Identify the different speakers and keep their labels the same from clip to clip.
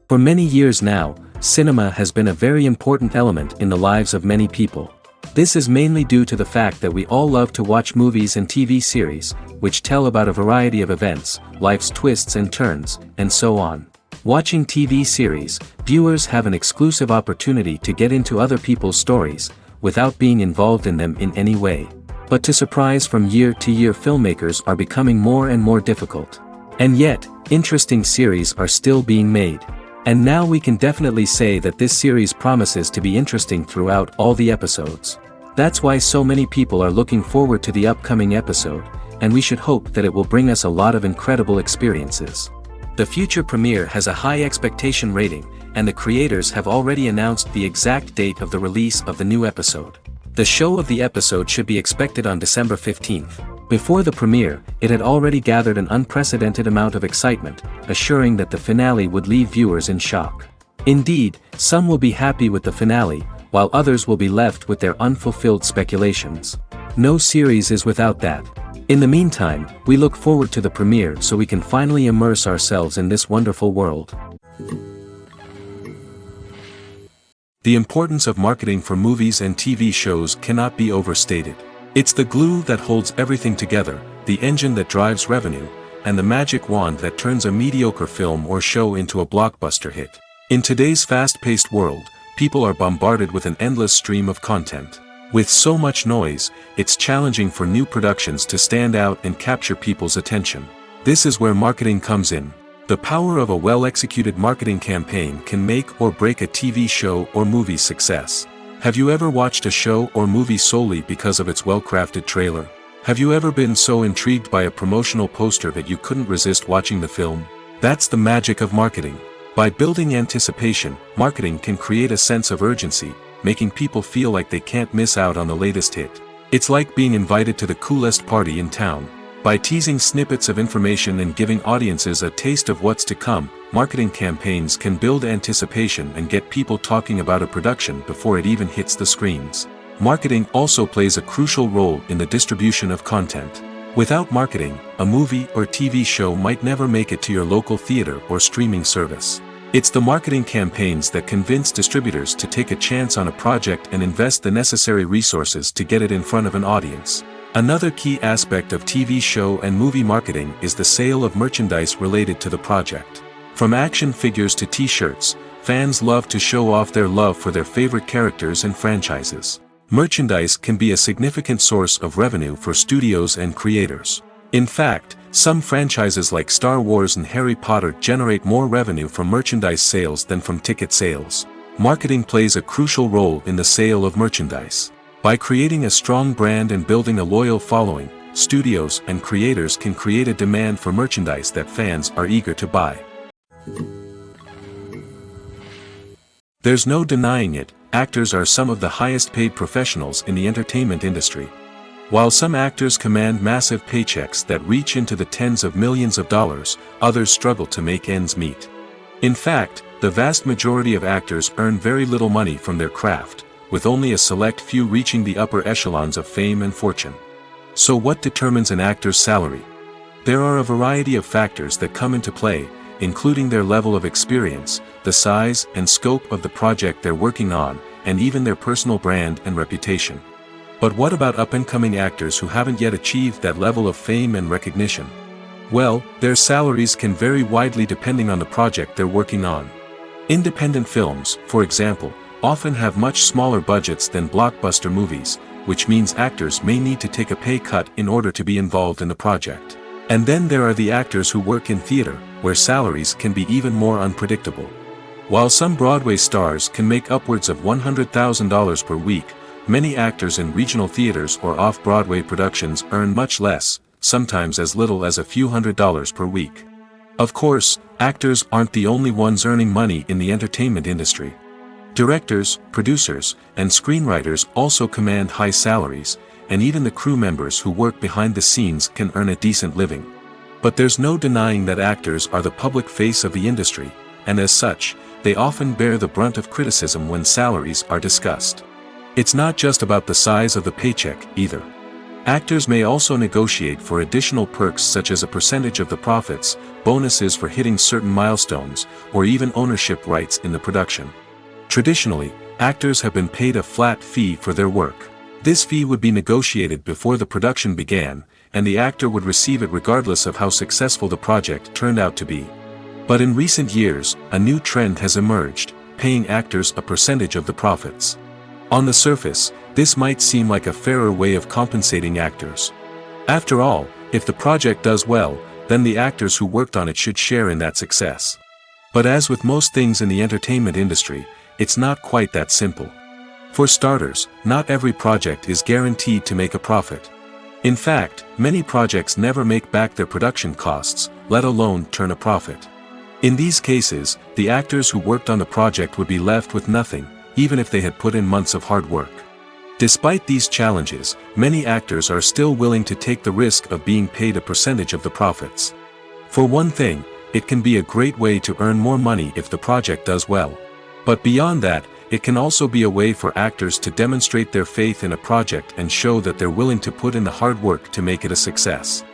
Speaker 1: For many years now, cinema has been a very important element in the lives of many people. This is mainly due to the fact that we all love to watch movies and TV series, which tell about a variety of events, life's twists and turns, and so on. Watching TV series, viewers have an exclusive opportunity to get into other people's stories, without being involved in them in any way. But to surprise from year to year, filmmakers are becoming more and more difficult. And yet, interesting series are still being made. And now we can definitely say that this series promises to be interesting throughout all the episodes. That's why so many people are looking forward to the upcoming episode, and we should hope that it will bring us a lot of incredible experiences. The future premiere has a high expectation rating, and the creators have already announced the exact date of the release of the new episode. The show of the episode should be expected on December 15th. Before the premiere, it had already gathered an unprecedented amount of excitement, assuring that the finale would leave viewers in shock. Indeed, some will be happy with the finale, while others will be left with their unfulfilled speculations. No series is without that. In the meantime, we look forward to the premiere so we can finally immerse ourselves in this wonderful world. The importance of marketing for movies and TV shows cannot be overstated. It's the glue that holds everything together, the engine that drives revenue, and the magic wand that turns a mediocre film or show into a blockbuster hit. In today's fast-paced world, people are bombarded with an endless stream of content. With so much noise, it's challenging for new productions to stand out and capture people's attention. This is where marketing comes in. The power of a well-executed marketing campaign can make or break a TV show or movie's success. Have you ever watched a show or movie solely because of its well-crafted trailer? Have you ever been so intrigued by a promotional poster that you couldn't resist watching the film? That's the magic of marketing. By building anticipation, marketing can create a sense of urgency, making people feel like they can't miss out on the latest hit. It's like being invited to the coolest party in town. By teasing snippets of information and giving audiences a taste of what's to come, marketing campaigns can build anticipation and get people talking about a production before it even hits the screens. Marketing also plays a crucial role in the distribution of content. Without marketing, a movie or TV show might never make it to your local theater or streaming service. It's the marketing campaigns that convince distributors to take a chance on a project and invest the necessary resources to get it in front of an audience. Another key aspect of TV show and movie marketing is the sale of merchandise related to the project. From action figures to t-shirts, fans love to show off their love for their favorite characters and franchises. Merchandise can be a significant source of revenue for studios and creators. In fact, some franchises like Star Wars and Harry Potter generate more revenue from merchandise sales than from ticket sales. Marketing plays a crucial role in the sale of merchandise. By creating a strong brand and building a loyal following, studios and creators can create a demand for merchandise that fans are eager to buy. There's no denying it, actors are some of the highest paid professionals in the entertainment industry. While some actors command massive paychecks that reach into the tens of millions of dollars, others struggle to make ends meet. In fact, the vast majority of actors earn very little money from their craft, with only a select few reaching the upper echelons of fame and fortune. So what determines an actor's salary? There are a variety of factors that come into play, including their level of experience, the size and scope of the project they're working on, and even their personal brand and reputation. But what about up-and-coming actors who haven't yet achieved that level of fame and recognition? Well, their salaries can vary widely depending on the project they're working on. Independent films, for example, often have much smaller budgets than blockbuster movies, which means actors may need to take a pay cut in order to be involved in the project. And then there are the actors who work in theater, where salaries can be even more unpredictable. While some Broadway stars can make upwards of $100,000 per week, many actors in regional theaters or off-Broadway productions earn much less, sometimes as little as a few $100s per week. Of course, actors aren't the only ones earning money in the entertainment industry. Directors, producers, and screenwriters also command high salaries, and even the crew members who work behind the scenes can earn a decent living. But there's no denying that actors are the public face of the industry, and as such, they often bear the brunt of criticism when salaries are discussed. It's not just about the size of the paycheck, either. Actors may also negotiate for additional perks such as a percentage of the profits, bonuses for hitting certain milestones, or even ownership rights in the production. Traditionally, actors have been paid a flat fee for their work. This fee would be negotiated before the production began, and the actor would receive it regardless of how successful the project turned out to be. But in recent years, a new trend has emerged, paying actors a percentage of the profits. On the surface, this might seem like a fairer way of compensating actors. After all, if the project does well, then the actors who worked on it should share in that success. But as with most things in the entertainment industry, it's not quite that simple. For starters, not every project is guaranteed to make a profit. In fact, many projects never make back their production costs, let alone turn a profit. In these cases, the actors who worked on the project would be left with nothing, even if they had put in months of hard work. Despite these challenges, many actors are still willing to take the risk of being paid a percentage of the profits. For one thing, it can be a great way to earn more money if the project does well. But beyond that, it can also be a way for actors to demonstrate their faith in a project and show that they're willing to put in the hard work to make it a success.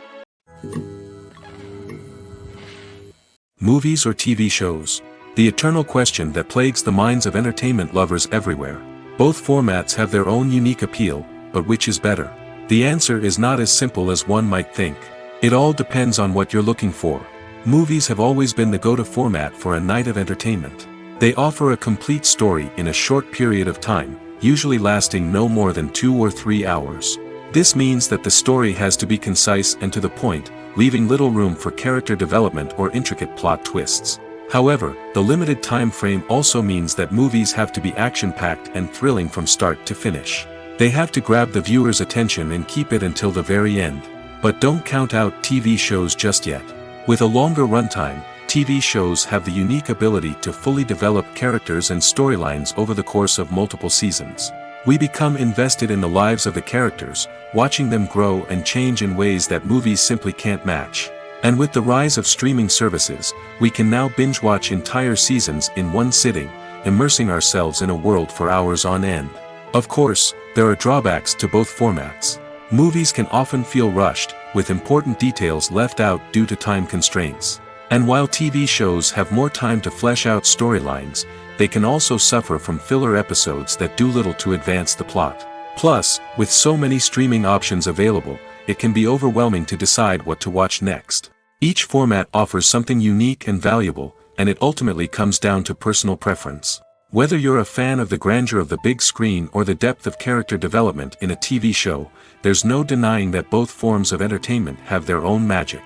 Speaker 1: Movies or TV shows? The eternal question that plagues the minds of entertainment lovers everywhere. Both formats have their own unique appeal, but which is better? The answer is not as simple as one might think. It all depends on what you're looking for. Movies have always been the go-to format for a night of entertainment. They offer a complete story in a short period of time, usually lasting no more than 2 or 3 hours. This means that the story has to be concise and to the point, leaving little room for character development or intricate plot twists. However, the limited time frame also means that movies have to be action-packed and thrilling from start to finish. They have to grab the viewer's attention and keep it until the very end. But don't count out TV shows just yet. With a longer runtime, TV shows have the unique ability to fully develop characters and storylines over the course of multiple seasons. We become invested in the lives of the characters, watching them grow and change in ways that movies simply can't match. And with the rise of streaming services, we can now binge-watch entire seasons in one sitting, immersing ourselves in a world for hours on end. Of course, there are drawbacks to both formats. Movies can often feel rushed, with important details left out due to time constraints. And while TV shows have more time to flesh out storylines, they can also suffer from filler episodes that do little to advance the plot. Plus, with so many streaming options available, it can be overwhelming to decide what to watch next. Each format offers something unique and valuable, and it ultimately comes down to personal preference. Whether you're a fan of the grandeur of the big screen or the depth of character development in a TV show, there's no denying that both forms of entertainment have their own magic.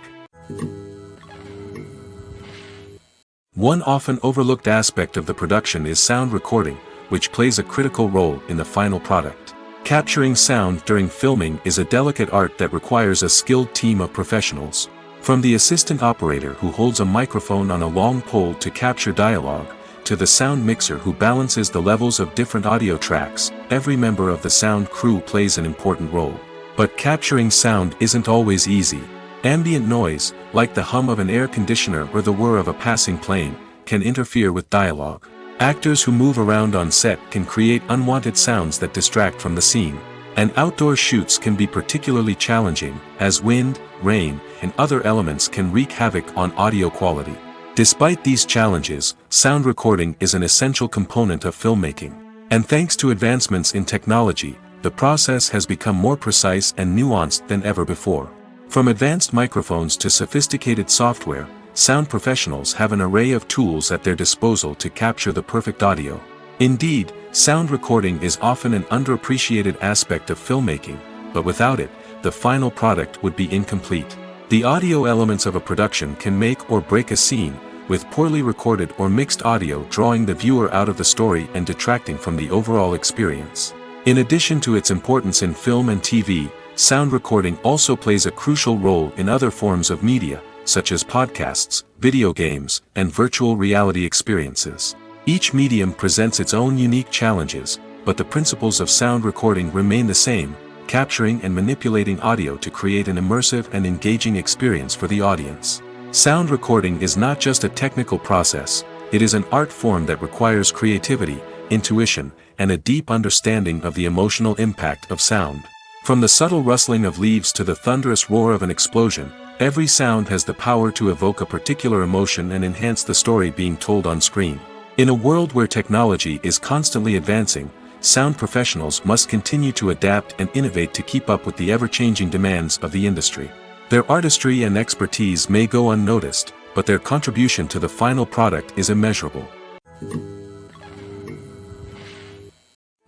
Speaker 1: One often overlooked aspect of the production is sound recording, which plays a critical role in the final product. Capturing sound during filming is a delicate art that requires a skilled team of professionals. From the assistant operator who holds a microphone on a long pole to capture dialogue, to the sound mixer who balances the levels of different audio tracks, every member of the sound crew plays an important role. But capturing sound isn't always easy. Ambient noise, like the hum of an air conditioner or the whir of a passing plane, can interfere with dialogue. Actors who move around on set can create unwanted sounds that distract from the scene. And outdoor shoots can be particularly challenging, as wind, rain, and other elements can wreak havoc on audio quality. Despite these challenges, sound recording is an essential component of filmmaking. And thanks to advancements in technology, the process has become more precise and nuanced than ever before. From advanced microphones to sophisticated software, sound professionals have an array of tools at their disposal to capture the perfect audio. Indeed, sound recording is often an underappreciated aspect of filmmaking, but without it, the final product would be incomplete. The audio elements of a production can make or break a scene, with poorly recorded or mixed audio drawing the viewer out of the story and detracting from the overall experience. In addition to its importance in film and TV, sound recording also plays a crucial role in other forms of media, such as podcasts, video games, and virtual reality experiences. Each medium presents its own unique challenges, but the principles of sound recording remain the same, capturing and manipulating audio to create an immersive and engaging experience for the audience. Sound recording is not just a technical process, it is an art form that requires creativity, intuition, and a deep understanding of the emotional impact of sound. From the subtle rustling of leaves to the thunderous roar of an explosion, every sound has the power to evoke a particular emotion and enhance the story being told on screen. In a world where technology is constantly advancing, sound professionals must continue to adapt and innovate to keep up with the ever-changing demands of the industry. Their artistry and expertise may go unnoticed, but their contribution to the final product is immeasurable.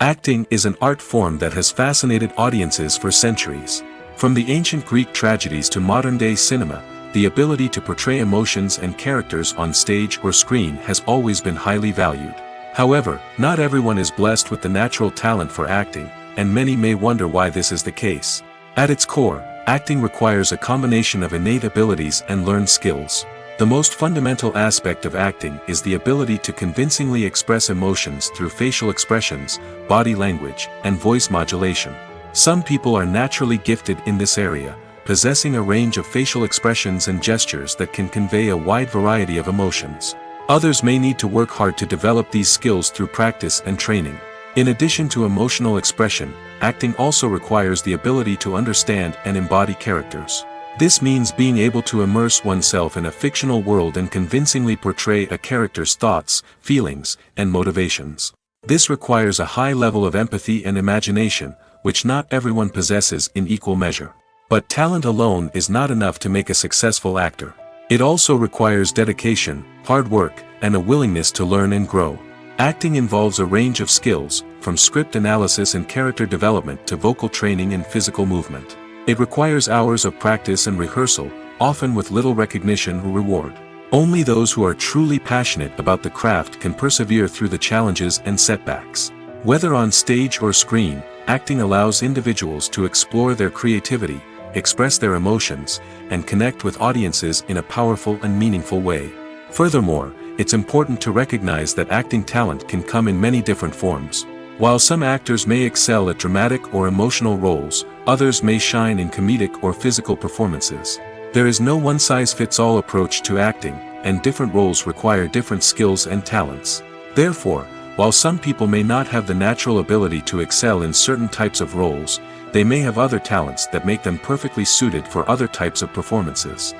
Speaker 1: Acting is an art form that has fascinated audiences for centuries. From the ancient Greek tragedies to modern-day cinema, the ability to portray emotions and characters on stage or screen has always been highly valued. However, not everyone is blessed with the natural talent for acting, and many may wonder why this is the case. At its core, acting requires a combination of innate abilities and learned skills. The most fundamental aspect of acting is the ability to convincingly express emotions through facial expressions, body language, and voice modulation. Some people are naturally gifted in this area, possessing a range of facial expressions and gestures that can convey a wide variety of emotions. Others may need to work hard to develop these skills through practice and training. In addition to emotional expression, acting also requires the ability to understand and embody characters. This means being able to immerse oneself in a fictional world and convincingly portray a character's thoughts, feelings, and motivations. This requires a high level of empathy and imagination, which not everyone possesses in equal measure. But talent alone is not enough to make a successful actor. It also requires dedication, hard work, and a willingness to learn and grow. Acting involves a range of skills, from script analysis and character development to vocal training and physical movement. It requires hours of practice and rehearsal, often with little recognition or reward. Only those who are truly passionate about the craft can persevere through the challenges and setbacks. Whether on stage or screen, acting allows individuals to explore their creativity, express their emotions, and connect with audiences in a powerful and meaningful way. Furthermore, it's important to recognize that acting talent can come in many different forms. While some actors may excel at dramatic or emotional roles, others may shine in comedic or physical performances. There is no one-size-fits-all approach to acting, and different roles require different skills and talents. Therefore, while some people may not have the natural ability to excel in certain types of roles, they may have other talents that make them perfectly suited for other types of performances.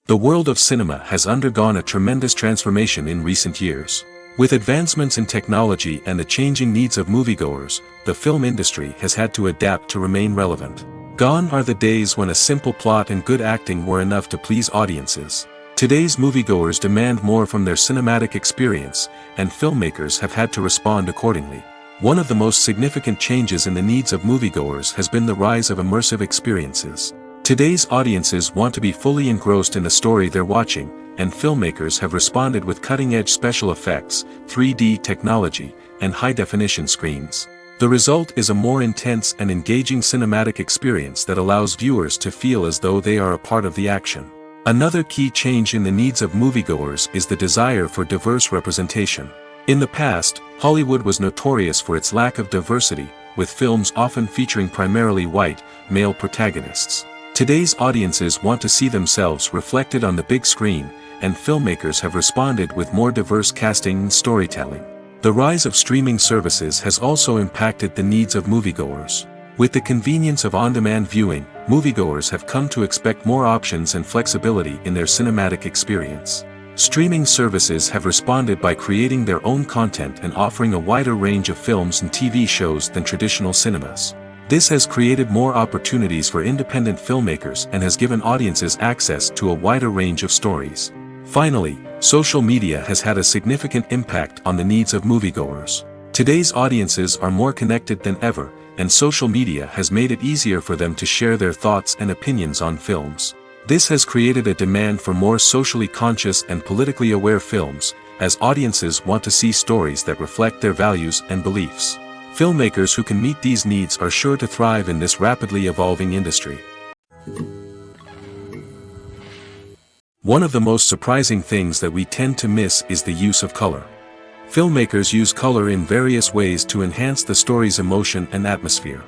Speaker 1: The world of cinema has undergone a tremendous transformation in recent years. With advancements in technology and the changing needs of moviegoers, the film industry has had to adapt to remain relevant. Gone are the days when a simple plot and good acting were enough to please audiences. Today's moviegoers demand more from their cinematic experience, and filmmakers have had to respond accordingly. One of the most significant changes in the needs of moviegoers has been the rise of immersive experiences. Today's audiences want to be fully engrossed in the story they're watching, and filmmakers have responded with cutting-edge special effects, 3D technology, and high-definition screens. The result is a more intense and engaging cinematic experience that allows viewers to feel as though they are a part of the action. Another key change in the needs of moviegoers is the desire for diverse representation. In the past, Hollywood was notorious for its lack of diversity, with films often featuring primarily white, male protagonists. Today's audiences want to see themselves reflected on the big screen, and filmmakers have responded with more diverse casting and storytelling. The rise of streaming services has also impacted the needs of moviegoers. With the convenience of on-demand viewing, moviegoers have come to expect more options and flexibility in their cinematic experience. Streaming services have responded by creating their own content and offering a wider range of films and TV shows than traditional cinemas. This has created more opportunities for independent filmmakers and has given audiences access to a wider range of stories. Finally, social media has had a significant impact on the needs of moviegoers. Today's audiences are more connected than ever, and social media has made it easier for them to share their thoughts and opinions on films. This has created a demand for more socially conscious and politically aware films, as audiences want to see stories that reflect their values and beliefs. Filmmakers who can meet these needs are sure to thrive in this rapidly evolving industry. One of the most surprising things that we tend to miss is the use of color. Filmmakers use color in various ways to enhance the story's emotion and atmosphere.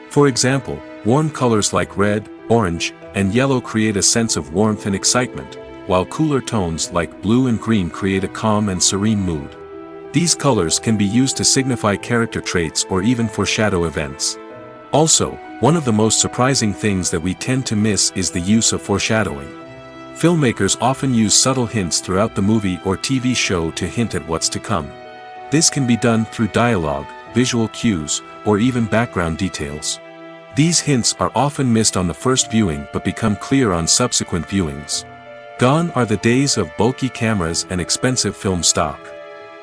Speaker 1: For example, warm colors like red, orange, and yellow create a sense of warmth and excitement, while cooler tones like blue and green create a calm and serene mood. These colors can be used to signify character traits or even foreshadow events. Also, one of the most surprising things that we tend to miss is the use of foreshadowing. Filmmakers often use subtle hints throughout the movie or TV show to hint at what's to come. This can be done through dialogue, visual cues, or even background details. These hints are often missed on the first viewing but become clear on subsequent viewings. Gone are the days of bulky cameras and expensive film stock.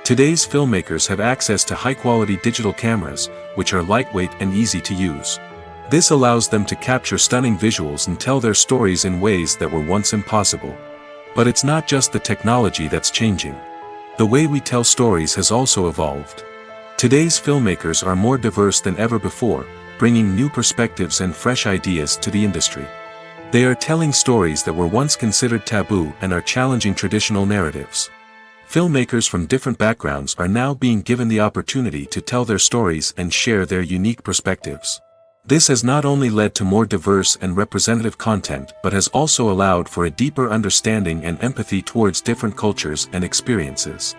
Speaker 1: Today's filmmakers have access to high-quality digital cameras, which are lightweight and easy to use. This allows them to capture stunning visuals and tell their stories in ways that were once impossible. But it's not just the technology that's changing. The way we tell stories has also evolved. Today's filmmakers are more diverse than ever before, bringing new perspectives and fresh ideas to the industry. They are telling stories that were once considered taboo and are challenging traditional narratives. Filmmakers from different backgrounds are now being given the opportunity to tell their stories and share their unique perspectives. This has not only led to more diverse and representative content but has also allowed for a deeper understanding and empathy towards different cultures and experiences.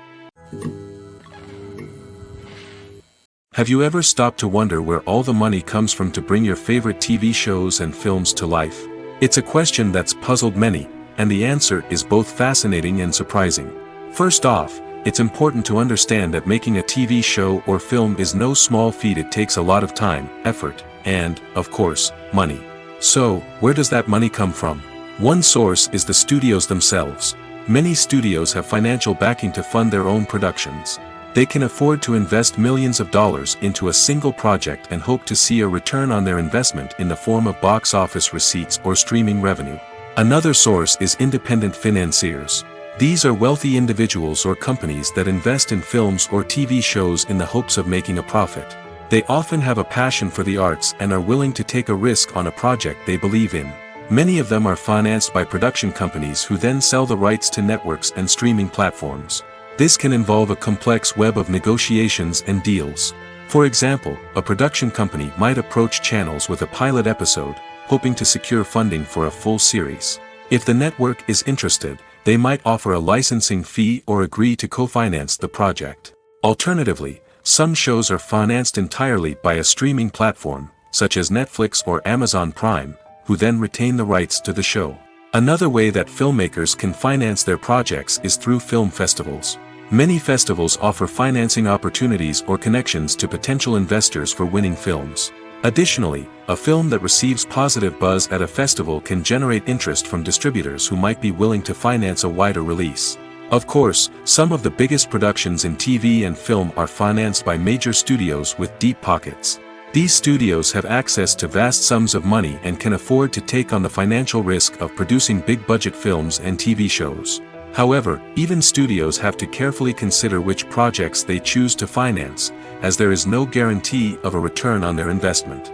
Speaker 1: Have you ever stopped to wonder where all the money comes from to bring your favorite TV shows and films to life? It's a question that's puzzled many, and the answer is both fascinating and surprising. First off, it's important to understand that making a TV show or film is no small feat. It takes a lot of time, effort, and, of course, money. So, where does that money come from? One source is the studios themselves. Many studios have financial backing to fund their own productions. They can afford to invest millions of dollars into a single project and hope to see a return on their investment in the form of box office receipts or streaming revenue. Another source is independent financiers. These are wealthy individuals or companies that invest in films or TV shows in the hopes of making a profit. They often have a passion for the arts and are willing to take a risk on a project they believe in. Many of them are financed by production companies who then sell the rights to networks and streaming platforms. This can involve a complex web of negotiations and deals. For example, a production company might approach channels with a pilot episode, hoping to secure funding for a full series. If the network is interested, they might offer a licensing fee or agree to co-finance the project. Alternatively, some shows are financed entirely by a streaming platform, such as Netflix or Amazon Prime, who then retain the rights to the show. Another way that filmmakers can finance their projects is through film festivals. Many festivals offer financing opportunities or connections to potential investors for winning films. Additionally, a film that receives positive buzz at a festival can generate interest from distributors who might be willing to finance a wider release. Of course, some of the biggest productions in TV and film are financed by major studios with deep pockets. These studios have access to vast sums of money and can afford to take on the financial risk of producing big-budget films and TV shows. However, even studios have to carefully consider which projects they choose to finance, as there is no guarantee of a return on their investment.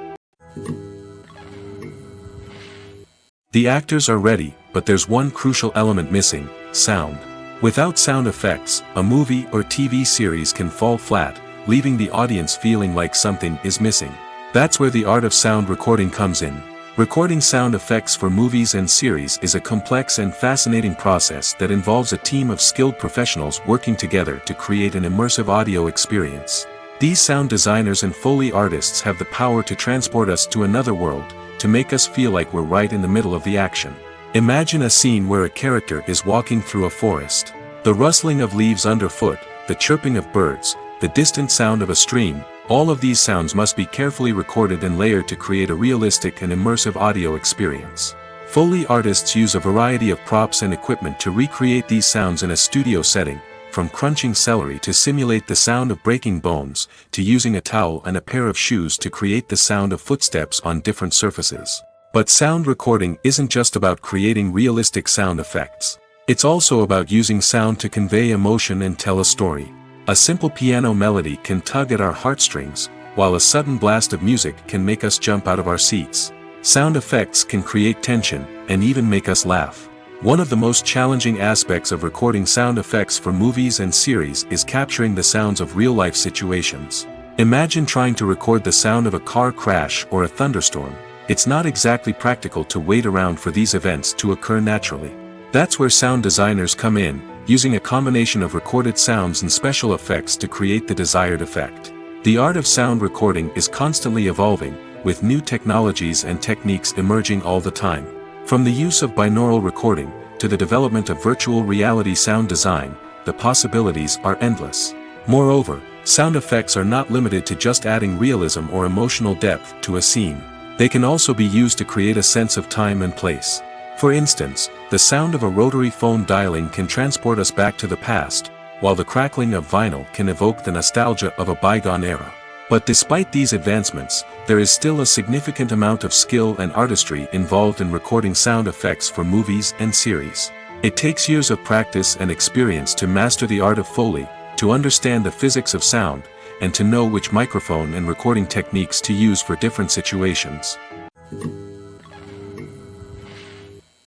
Speaker 1: The actors are ready, but there's one crucial element missing: sound. Without sound effects, a movie or TV series can fall flat, leaving the audience feeling like something is missing. That's where the art of sound recording comes in. Recording sound effects for movies and series is a complex and fascinating process that involves a team of skilled professionals working together to create an immersive audio experience. These sound designers and Foley artists have the power to transport us to another world, to make us feel like we're right in the middle of the action. Imagine a scene where a character is walking through a forest. The rustling of leaves underfoot, the chirping of birds, the distant sound of a stream, all of these sounds must be carefully recorded and layered to create a realistic and immersive audio experience. Foley artists use a variety of props and equipment to recreate these sounds in a studio setting, from crunching celery to simulate the sound of breaking bones, to using a towel and a pair of shoes to create the sound of footsteps on different surfaces. But sound recording isn't just about creating realistic sound effects. It's also about using sound to convey emotion and tell a story. A simple piano melody can tug at our heartstrings, while a sudden blast of music can make us jump out of our seats. Sound effects can create tension, and even make us laugh. One of the most challenging aspects of recording sound effects for movies and series is capturing the sounds of real-life situations. Imagine trying to record the sound of a car crash or a thunderstorm. It's not exactly practical to wait around for these events to occur naturally. That's where sound designers come in, using a combination of recorded sounds and special effects to create the desired effect. The art of sound recording is constantly evolving, with new technologies and techniques emerging all the time. From the use of binaural recording, to the development of virtual reality sound design, the possibilities are endless. Moreover, sound effects are not limited to just adding realism or emotional depth to a scene. They can also be used to create a sense of time and place. For instance, the sound of a rotary phone dialing can transport us back to the past, while the crackling of vinyl can evoke the nostalgia of a bygone era. But despite these advancements, there is still a significant amount of skill and artistry involved in recording sound effects for movies and series. It takes years of practice and experience to master the art of Foley, to understand the physics of sound, and to know which microphone and recording techniques to use for different situations.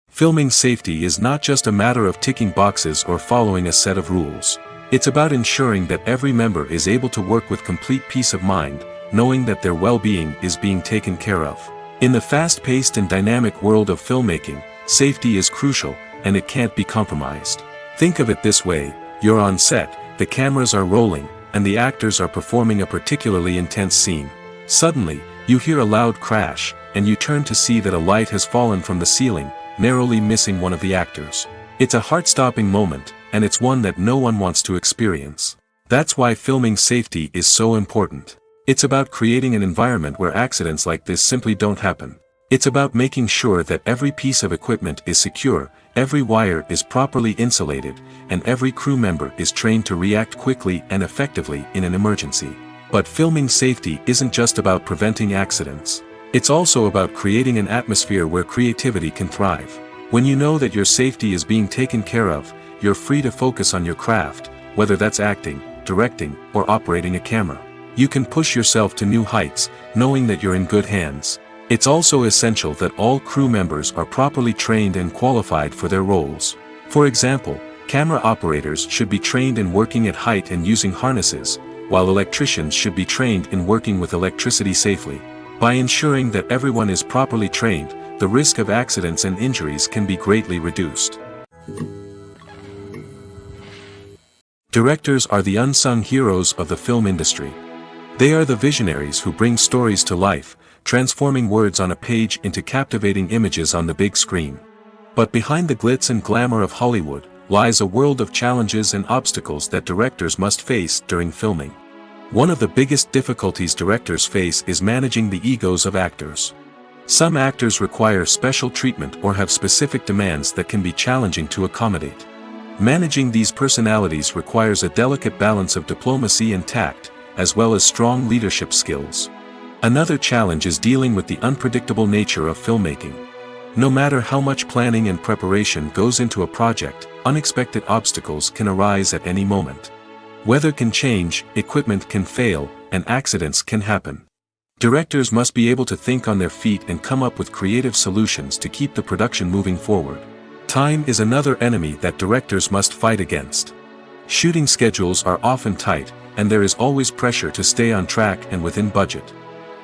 Speaker 1: Filming safety is not just a matter of ticking boxes or following a set of rules. It's about ensuring that every member is able to work with complete peace of mind, knowing that their well-being is being taken care of. In the fast-paced and dynamic world of filmmaking, safety is crucial, and it can't be compromised. Think of it this way: you're on set, the cameras are rolling, and the actors are performing a particularly intense scene. Suddenly, you hear a loud crash, and you turn to see that a light has fallen from the ceiling, narrowly missing one of the actors. It's a heart-stopping moment, and it's one that no one wants to experience. That's why filming safety is so important. It's about creating an environment where accidents like this simply don't happen. It's about making sure that every piece of equipment is secure, every wire is properly insulated, and every crew member is trained to react quickly and effectively in an emergency. But filming safety isn't just about preventing accidents. It's also about creating an atmosphere where creativity can thrive. When you know that your safety is being taken care of, you're free to focus on your craft, whether that's acting, directing, or operating a camera. You can push yourself to new heights, knowing that you're in good hands. It's also essential that all crew members are properly trained and qualified for their roles. For example, camera operators should be trained in working at height and using harnesses, while electricians should be trained in working with electricity safely. By ensuring that everyone is properly trained, the risk of accidents and injuries can be greatly reduced. Directors are the unsung heroes of the film industry. They are the visionaries who bring stories to life, transforming words on a page into captivating images on the big screen. But behind the glitz and glamour of Hollywood, lies a world of challenges and obstacles that directors must face during filming. One of the biggest difficulties directors face is managing the egos of actors. Some actors require special treatment or have specific demands that can be challenging to accommodate. Managing these personalities requires a delicate balance of diplomacy and tact, as well as strong leadership skills. Another challenge is dealing with the unpredictable nature of filmmaking. No matter how much planning and preparation goes into a project, unexpected obstacles can arise at any moment. Weather can change, equipment can fail, and accidents can happen. Directors must be able to think on their feet and come up with creative solutions to keep the production moving forward. Time is another enemy that directors must fight against. Shooting schedules are often tight, and there is always pressure to stay on track and within budget.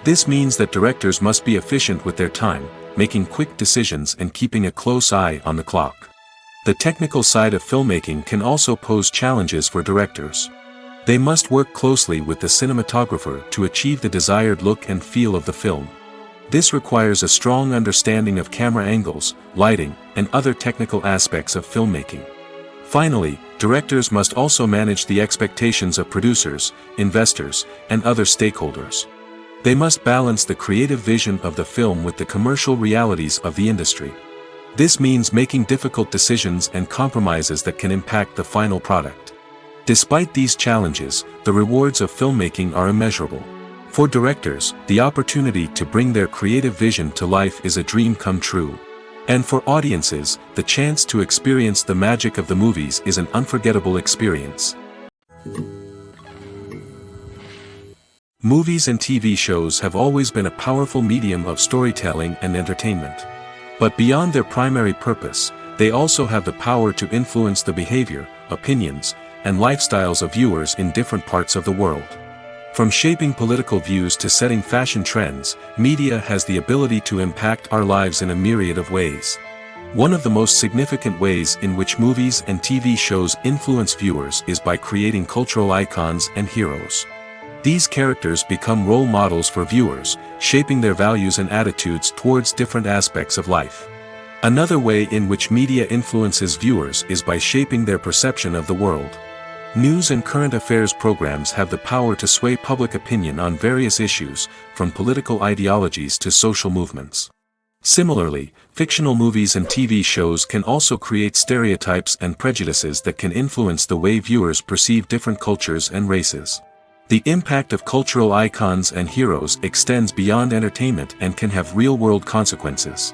Speaker 1: This means that directors must be efficient with their time, making quick decisions and keeping a close eye on the clock. The technical side of filmmaking can also pose challenges for directors. They must work closely with the cinematographer to achieve the desired look and feel of the film. This requires a strong understanding of camera angles, lighting, and other technical aspects of filmmaking. Finally, directors must also manage the expectations of producers, investors, and other stakeholders. They must balance the creative vision of the film with the commercial realities of the industry. This means making difficult decisions and compromises that can impact the final product. Despite these challenges, the rewards of filmmaking are immeasurable. For directors, the opportunity to bring their creative vision to life is a dream come true. And for audiences, the chance to experience the magic of the movies is an unforgettable experience. Movies and TV shows have always been a powerful medium of storytelling and entertainment. But beyond their primary purpose, they also have the power to influence the behavior, opinions, and lifestyles of viewers in different parts of the world. From shaping political views to setting fashion trends, media has the ability to impact our lives in a myriad of ways. One of the most significant ways in which movies and TV shows influence viewers is by creating cultural icons and heroes. These characters become role models for viewers, shaping their values and attitudes towards different aspects of life. Another way in which media influences viewers is by shaping their perception of the world. News and current affairs programs have the power to sway public opinion on various issues, from political ideologies to social movements. Similarly, fictional movies and TV shows can also create stereotypes and prejudices that can influence the way viewers perceive different cultures and races. The impact of cultural icons and heroes extends beyond entertainment and can have real-world consequences.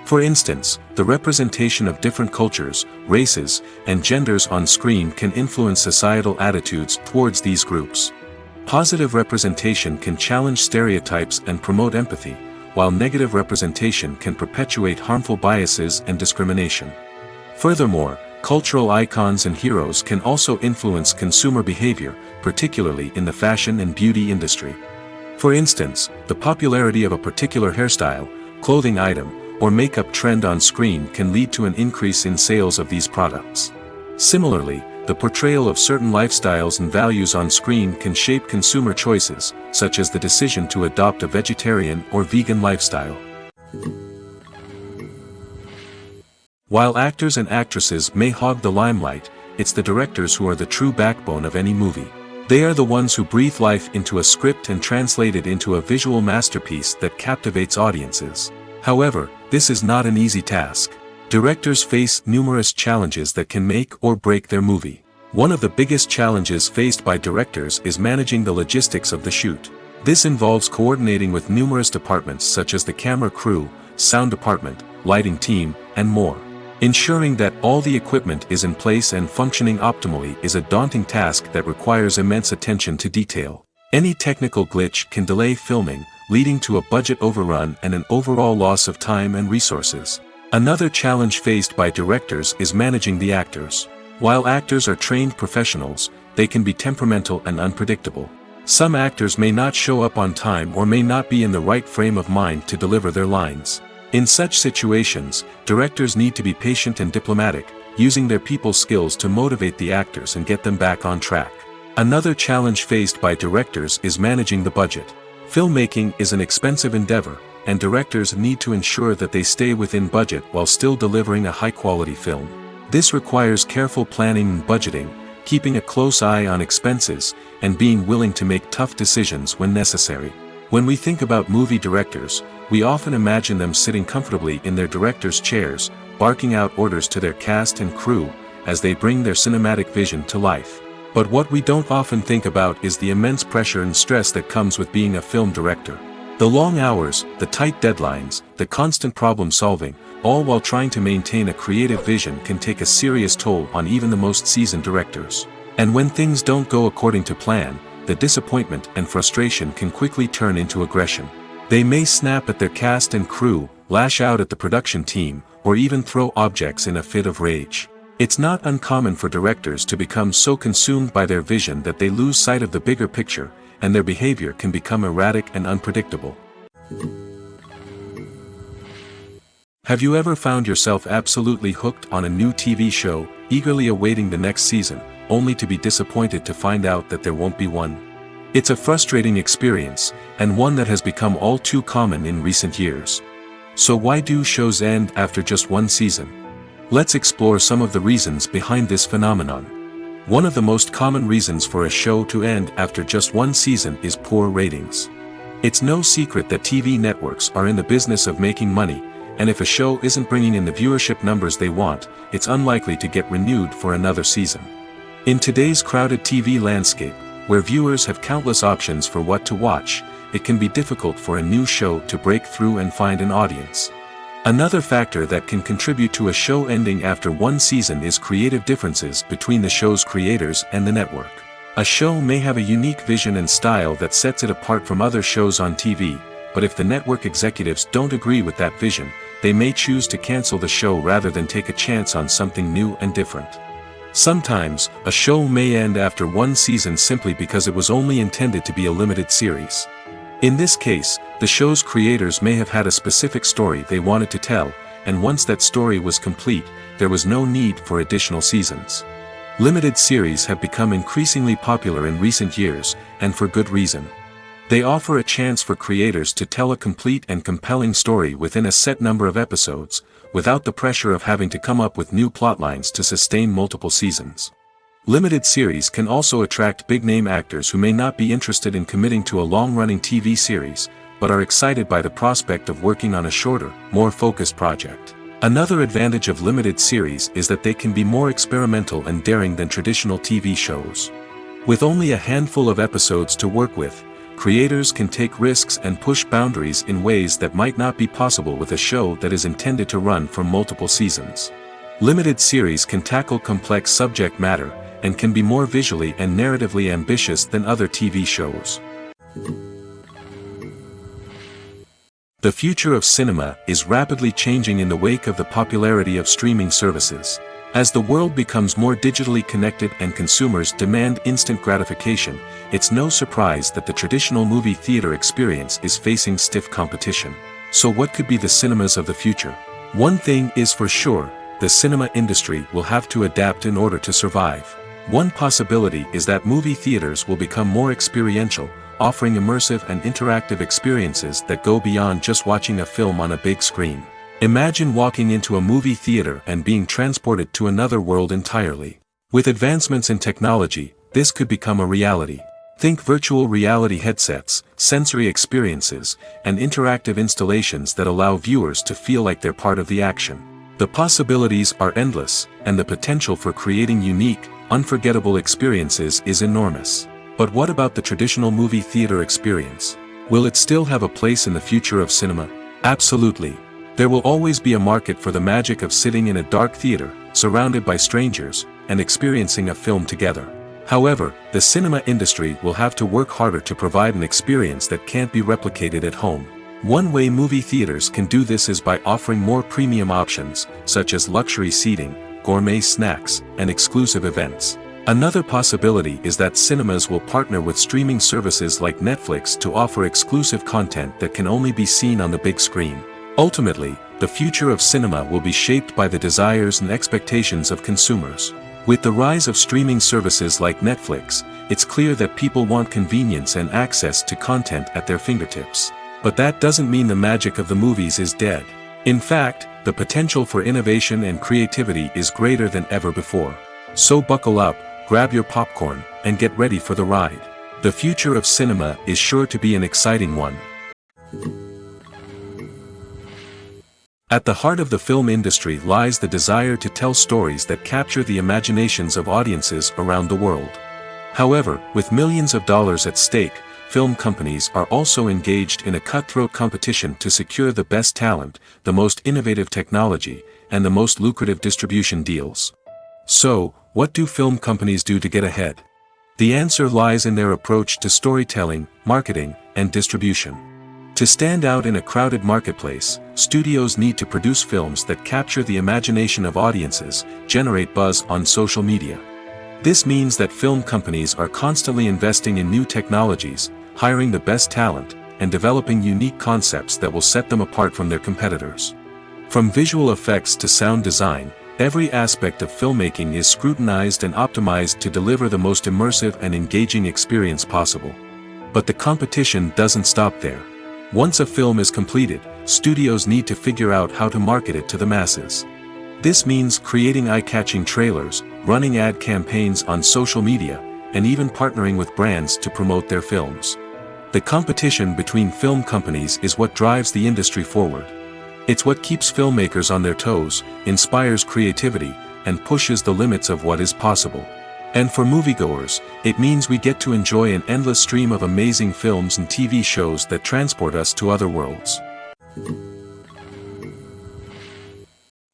Speaker 1: For instance, the representation of different cultures, races, and genders on screen can influence societal attitudes towards these groups. Positive representation can challenge stereotypes and promote empathy, while negative representation can perpetuate harmful biases and discrimination. Furthermore, cultural icons and heroes can also influence consumer behavior, particularly in the fashion and beauty industry. For instance, the popularity of a particular hairstyle, clothing item, or makeup trend on screen can lead to an increase in sales of these products. Similarly, the portrayal of certain lifestyles and values on screen can shape consumer choices, such as the decision to adopt a vegetarian or vegan lifestyle. While actors and actresses may hog the limelight, it's the directors who are the true backbone of any movie. They are the ones who breathe life into a script and translate it into a visual masterpiece that captivates audiences. However, this is not an easy task. Directors face numerous challenges that can make or break their movie. One of the biggest challenges faced by directors is managing the logistics of the shoot. This involves coordinating with numerous departments such as the camera crew, sound department, lighting team, and more. Ensuring that all the equipment is in place and functioning optimally is a daunting task that requires immense attention to detail. Any technical glitch can delay filming, leading to a budget overrun and an overall loss of time and resources. Another challenge faced by directors is managing the actors. While actors are trained professionals, they can be temperamental and unpredictable. Some actors may not show up on time or may not be in the right frame of mind to deliver their lines. In such situations, directors need to be patient and diplomatic, using their people skills to motivate the actors and get them back on track. Another challenge faced by directors is managing the budget. Filmmaking is an expensive endeavor, and directors need to ensure that they stay within budget while still delivering a high-quality film. This requires careful planning and budgeting, keeping a close eye on expenses, and being willing to make tough decisions when necessary. When we think about movie directors, we often imagine them sitting comfortably in their director's chairs, barking out orders to their cast and crew, as they bring their cinematic vision to life. But what we don't often think about is the immense pressure and stress that comes with being a film director. The long hours, the tight deadlines, the constant problem solving, all while trying to maintain a creative vision can take a serious toll on even the most seasoned directors. And when things don't go according to plan, the disappointment and frustration can quickly turn into aggression. They may snap at their cast and crew, lash out at the production team, or even throw objects in a fit of rage. It's not uncommon for directors to become so consumed by their vision that they lose sight of the bigger picture, and their behavior can become erratic and unpredictable. Have you ever found yourself absolutely hooked on a new TV show, eagerly awaiting the next season, only to be disappointed to find out that there won't be one? It's a frustrating experience, and one that has become all too common in recent years. So why do shows end after just one season? Let's explore some of the reasons behind this phenomenon. One of the most common reasons for a show to end after just one season is poor ratings. It's no secret that TV networks are in the business of making money, and if a show isn't bringing in the viewership numbers they want, it's unlikely to get renewed for another season. In today's crowded TV landscape, where viewers have countless options for what to watch, it can be difficult for a new show to break through and find an audience. Another factor that can contribute to a show ending after one season is creative differences between the show's creators and the network. A show may have a unique vision and style that sets it apart from other shows on TV, but if the network executives don't agree with that vision, they may choose to cancel the show rather than take a chance on something new and different. Sometimes, a show may end after one season simply because it was only intended to be a limited series. In this case, the show's creators may have had a specific story they wanted to tell, and once that story was complete, there was no need for additional seasons. Limited series have become increasingly popular in recent years, and for good reason. They offer a chance for creators to tell a complete and compelling story within a set number of episodes, without the pressure of having to come up with new plotlines to sustain multiple seasons. Limited series can also attract big-name actors who may not be interested in committing to a long-running TV series, but are excited by the prospect of working on a shorter, more focused project. Another advantage of limited series is that they can be more experimental and daring than traditional TV shows. With only a handful of episodes to work with, creators can take risks and push boundaries in ways that might not be possible with a show that is intended to run for multiple seasons. Limited series can tackle complex subject matter, and can be more visually and narratively ambitious than other TV shows. The future of cinema is rapidly changing in the wake of the popularity of streaming services. As the world becomes more digitally connected and consumers demand instant gratification, it's no surprise that the traditional movie theater experience is facing stiff competition. So what could be the cinemas of the future? One thing is for sure, the cinema industry will have to adapt in order to survive. One possibility is that movie theaters will become more experiential, offering immersive and interactive experiences that go beyond just watching a film on a big screen. Imagine walking into a movie theater and being transported to another world entirely. With advancements in technology, this could become a reality. Think virtual reality headsets, sensory experiences, and interactive installations that allow viewers to feel like they're part of the action. The possibilities are endless, and the potential for creating unique, unforgettable experiences is enormous. But what about the traditional movie theater experience? Will it still have a place in the future of cinema? Absolutely. There will always be a market for the magic of sitting in a dark theater, surrounded by strangers, and experiencing a film together. However, the cinema industry will have to work harder to provide an experience that can't be replicated at home. One way movie theaters can do this is by offering more premium options, such as luxury seating, gourmet snacks, and exclusive events. Another possibility is that cinemas will partner with streaming services like Netflix to offer exclusive content that can only be seen on the big screen. Ultimately, the future of cinema will be shaped by the desires and expectations of consumers. With the rise of streaming services like Netflix, it's clear that people want convenience and access to content at their fingertips. But that doesn't mean the magic of the movies is dead. In fact, the potential for innovation and creativity is greater than ever before. So buckle up, grab your popcorn, and get ready for the ride. The future of cinema is sure to be an exciting one. At the heart of the film industry lies the desire to tell stories that capture the imaginations of audiences around the world. However, with millions of dollars at stake, film companies are also engaged in a cutthroat competition to secure the best talent, the most innovative technology, and the most lucrative distribution deals. So, what do film companies do to get ahead? The answer lies in their approach to storytelling, marketing, and distribution. To stand out in a crowded marketplace, studios need to produce films that capture the imagination of audiences, generate buzz on social media. This means that film companies are constantly investing in new technologies, hiring the best talent, and developing unique concepts that will set them apart from their competitors. From visual effects to sound design, every aspect of filmmaking is scrutinized and optimized to deliver the most immersive and engaging experience possible. But the competition doesn't stop there. Once a film is completed, studios need to figure out how to market it to the masses. This means creating eye-catching trailers, running ad campaigns on social media, and even partnering with brands to promote their films. The competition between film companies is what drives the industry forward. It's what keeps filmmakers on their toes, inspires creativity, and pushes the limits of what is possible. And for moviegoers, it means we get to enjoy an endless stream of amazing films and TV shows that transport us to other worlds.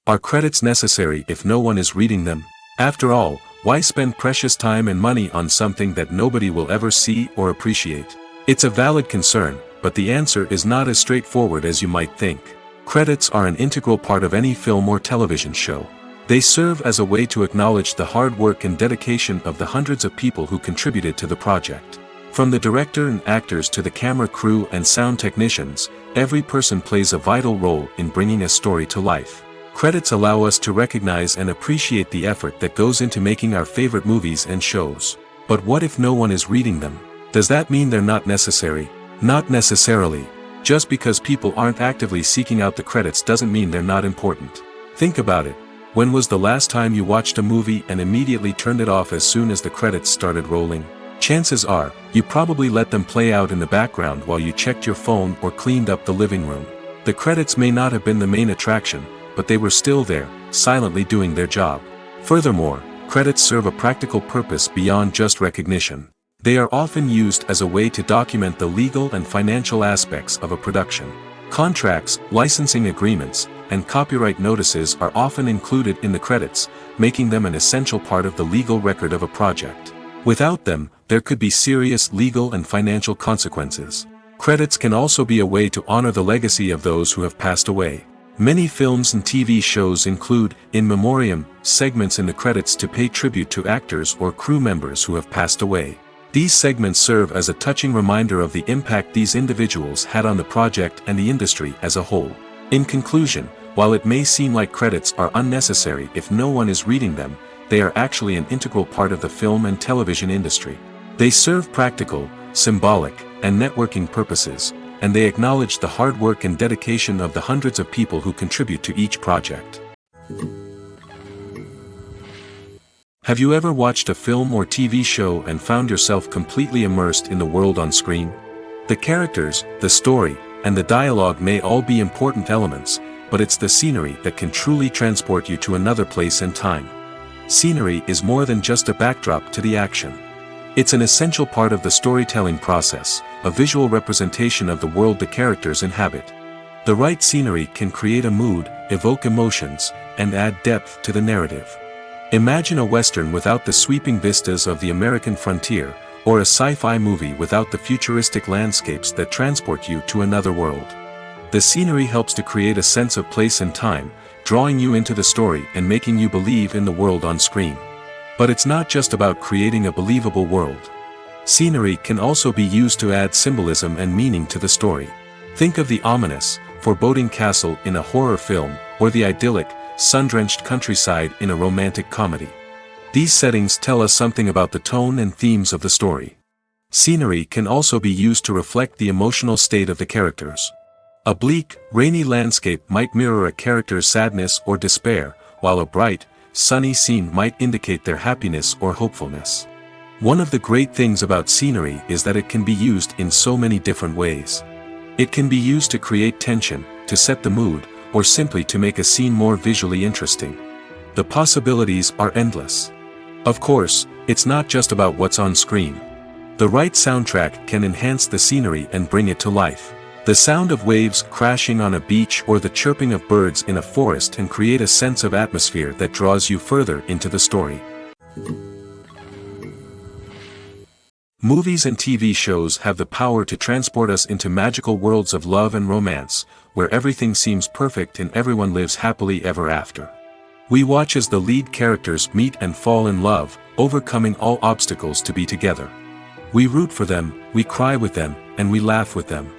Speaker 1: Are credits necessary if no one is reading them? After all, why spend precious time and money on something that nobody will ever see or appreciate? It's a valid concern, but the answer is not as straightforward as you might think. Credits are an integral part of any film or television show. They serve as a way to acknowledge the hard work and dedication of the hundreds of people who contributed to the project. From the director and actors to the camera crew and sound technicians, every person plays a vital role in bringing a story to life. Credits allow us to recognize and appreciate the effort that goes into making our favorite movies and shows. But what if no one is reading them? Does that mean they're not necessary? Not necessarily. Just because people aren't actively seeking out the credits doesn't mean they're not important. Think about it. When was the last time you watched a movie and immediately turned it off as soon as the credits started rolling? Chances are, you probably let them play out in the background while you checked your phone or cleaned up the living room. The credits may not have been the main attraction, but they were still there, silently doing their job. Furthermore, credits serve a practical purpose beyond just recognition. They are often used as a way to document the legal and financial aspects of a production. Contracts, licensing agreements, and copyright notices are often included in the credits, making them an essential part of the legal record of a project. Without them, there could be serious legal and financial consequences. Credits can also be a way to honor the legacy of those who have passed away. Many films and TV shows include, in memoriam, segments in the credits to pay tribute to actors or crew members who have passed away. These segments serve as a touching reminder of the impact these individuals had on the project and the industry as a whole. In conclusion, while it may seem like credits are unnecessary if no one is reading them, they are actually an integral part of the film and television industry. They serve practical, symbolic, and networking purposes, and they acknowledge the hard work and dedication of the hundreds of people who contribute to each project. Have you ever watched a film or TV show and found yourself completely immersed in the world on screen? The characters, the story, and the dialogue may all be important elements, but it's the scenery that can truly transport you to another place and time. Scenery is more than just a backdrop to the action. It's an essential part of the storytelling process, a visual representation of the world the characters inhabit. The right scenery can create a mood, evoke emotions, and add depth to the narrative. Imagine a Western without the sweeping vistas of the American frontier, or a sci-fi movie without the futuristic landscapes that transport you to another world. The scenery helps to create a sense of place and time, drawing you into the story and making you believe in the world on screen. But it's not just about creating a believable world. Scenery can also be used to add symbolism and meaning to the story. Think of the ominous, foreboding castle in a horror film, or the idyllic, sun-drenched countryside in a romantic comedy. These settings tell us something about the tone and themes of the story. Scenery can also be used to reflect the emotional state of the characters. A bleak, rainy landscape might mirror a character's sadness or despair, while a bright, sunny scene might indicate their happiness or hopefulness. One of the great things about scenery is that it can be used in so many different ways. It can be used to create tension, to set the mood, or simply to make a scene more visually interesting. The possibilities are endless. Of course, it's not just about what's on screen. The right soundtrack can enhance the scenery and bring it to life. The sound of waves crashing on a beach or the chirping of birds in a forest can create a sense of atmosphere that draws you further into the story. Movies and TV shows have the power to transport us into magical worlds of love and romance, where everything seems perfect and everyone lives happily ever after. We watch as the lead characters meet and fall in love, overcoming all obstacles to be together. We root for them, we cry with them, and we laugh with them.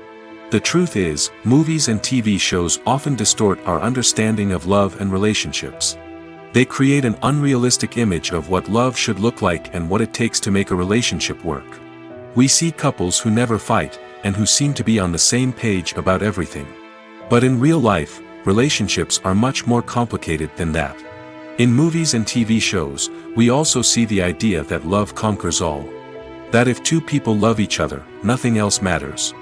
Speaker 1: The truth is, movies and TV shows often distort our understanding of love and relationships. They create an unrealistic image of what love should look like and what it takes to make a relationship work. We see couples who never fight, and who seem to be on the same page about everything. But in real life, relationships are much more complicated than that. In movies and TV shows, we also see the idea that love conquers all. That if two people love each other, nothing else matters.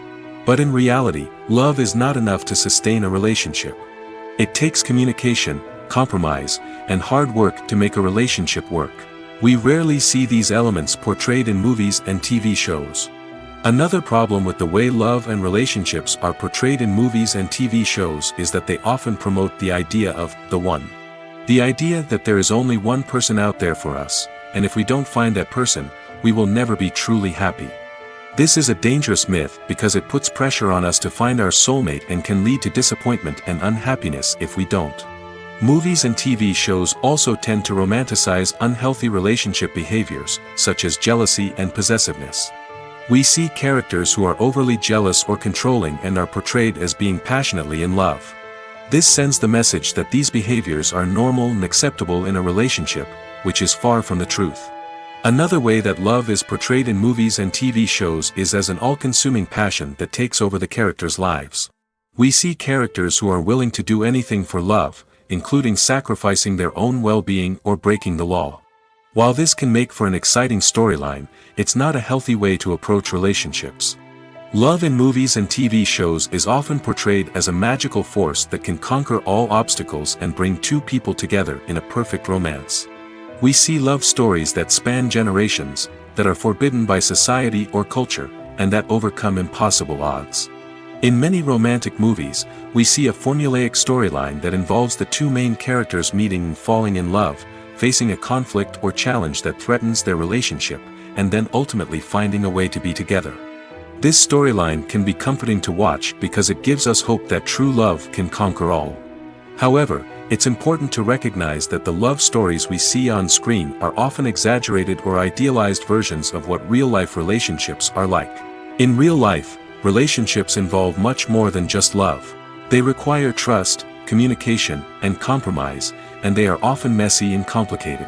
Speaker 1: But in reality, love is not enough to sustain a relationship. It takes communication, compromise, and hard work to make a relationship work. We rarely see these elements portrayed in movies and TV shows. Another problem with the way love and relationships are portrayed in movies and TV shows is that they often promote the idea of the one. The idea that there is only one person out there for us, and if we don't find that person, we will never be truly happy. This is a dangerous myth because it puts pressure on us to find our soulmate and can lead to disappointment and unhappiness if we don't. Movies and TV shows also tend to romanticize unhealthy relationship behaviors, such as jealousy and possessiveness. We see characters who are overly jealous or controlling and are portrayed as being passionately in love. This sends the message that these behaviors are normal and acceptable in a relationship, which is far from the truth. Another way that love is portrayed in movies and TV shows is as an all-consuming passion that takes over the characters' lives. We see characters who are willing to do anything for love, including sacrificing their own well-being or breaking the law. While this can make for an exciting storyline, it's not a healthy way to approach relationships. Love in movies and TV shows is often portrayed as a magical force that can conquer all obstacles and bring two people together in a perfect romance. We see love stories that span generations, that are forbidden by society or culture, and that overcome impossible odds. In many romantic movies, we see a formulaic storyline that involves the two main characters meeting and falling in love, facing a conflict or challenge that threatens their relationship, and then ultimately finding a way to be together. This storyline can be comforting to watch because it gives us hope that true love can conquer all. However, it's important to recognize that the love stories we see on screen are often exaggerated or idealized versions of what real-life relationships are like. In real life, relationships involve much more than just love. They require trust, communication, and compromise, and they are often messy and complicated.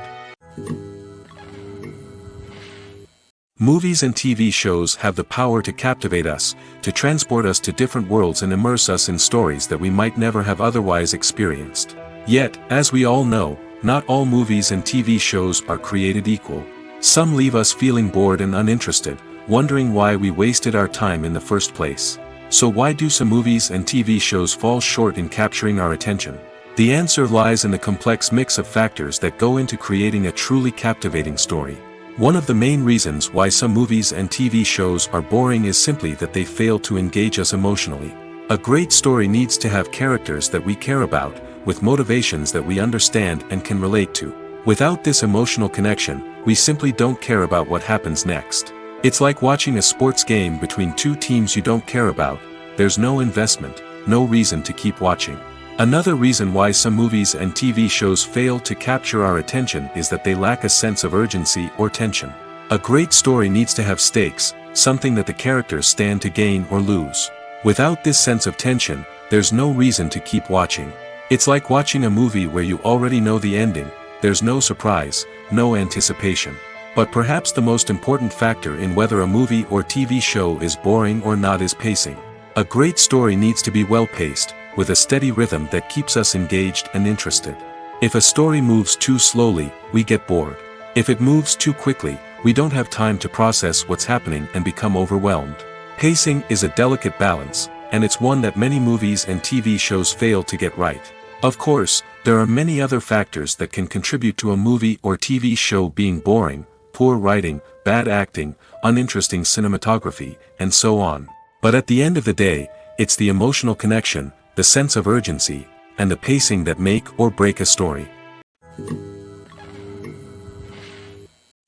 Speaker 1: Movies and TV shows have the power to captivate us, to transport us to different worlds and immerse us in stories that we might never have otherwise experienced. Yet, as we all know, not all movies and TV shows are created equal. Some leave us feeling bored and uninterested, wondering why we wasted our time in the first place. So why do some movies and TV shows fall short in capturing our attention? The answer lies in the complex mix of factors that go into creating a truly captivating story. One of the main reasons why some movies and TV shows are boring is simply that they fail to engage us emotionally. A great story needs to have characters that we care about, with motivations that we understand and can relate to. Without this emotional connection, we simply don't care about what happens next. It's like watching a sports game between two teams you don't care about. There's no investment, no reason to keep watching. Another reason why some movies and TV shows fail to capture our attention is that they lack a sense of urgency or tension. A great story needs to have stakes, something that the characters stand to gain or lose. Without this sense of tension, there's no reason to keep watching. It's like watching a movie where you already know the ending. There's no surprise, no anticipation. But perhaps the most important factor in whether a movie or TV show is boring or not is pacing. A great story needs to be well-paced, with a steady rhythm that keeps us engaged and interested. If a story moves too slowly, we get bored. If it moves too quickly, we don't have time to process what's happening and become overwhelmed. Pacing is a delicate balance, and it's one that many movies and TV shows fail to get right. Of course, there are many other factors that can contribute to a movie or TV show being boring: poor writing, bad acting, uninteresting cinematography, and so on. But at the end of the day, it's the emotional connection, the sense of urgency, and the pacing that make or break a story.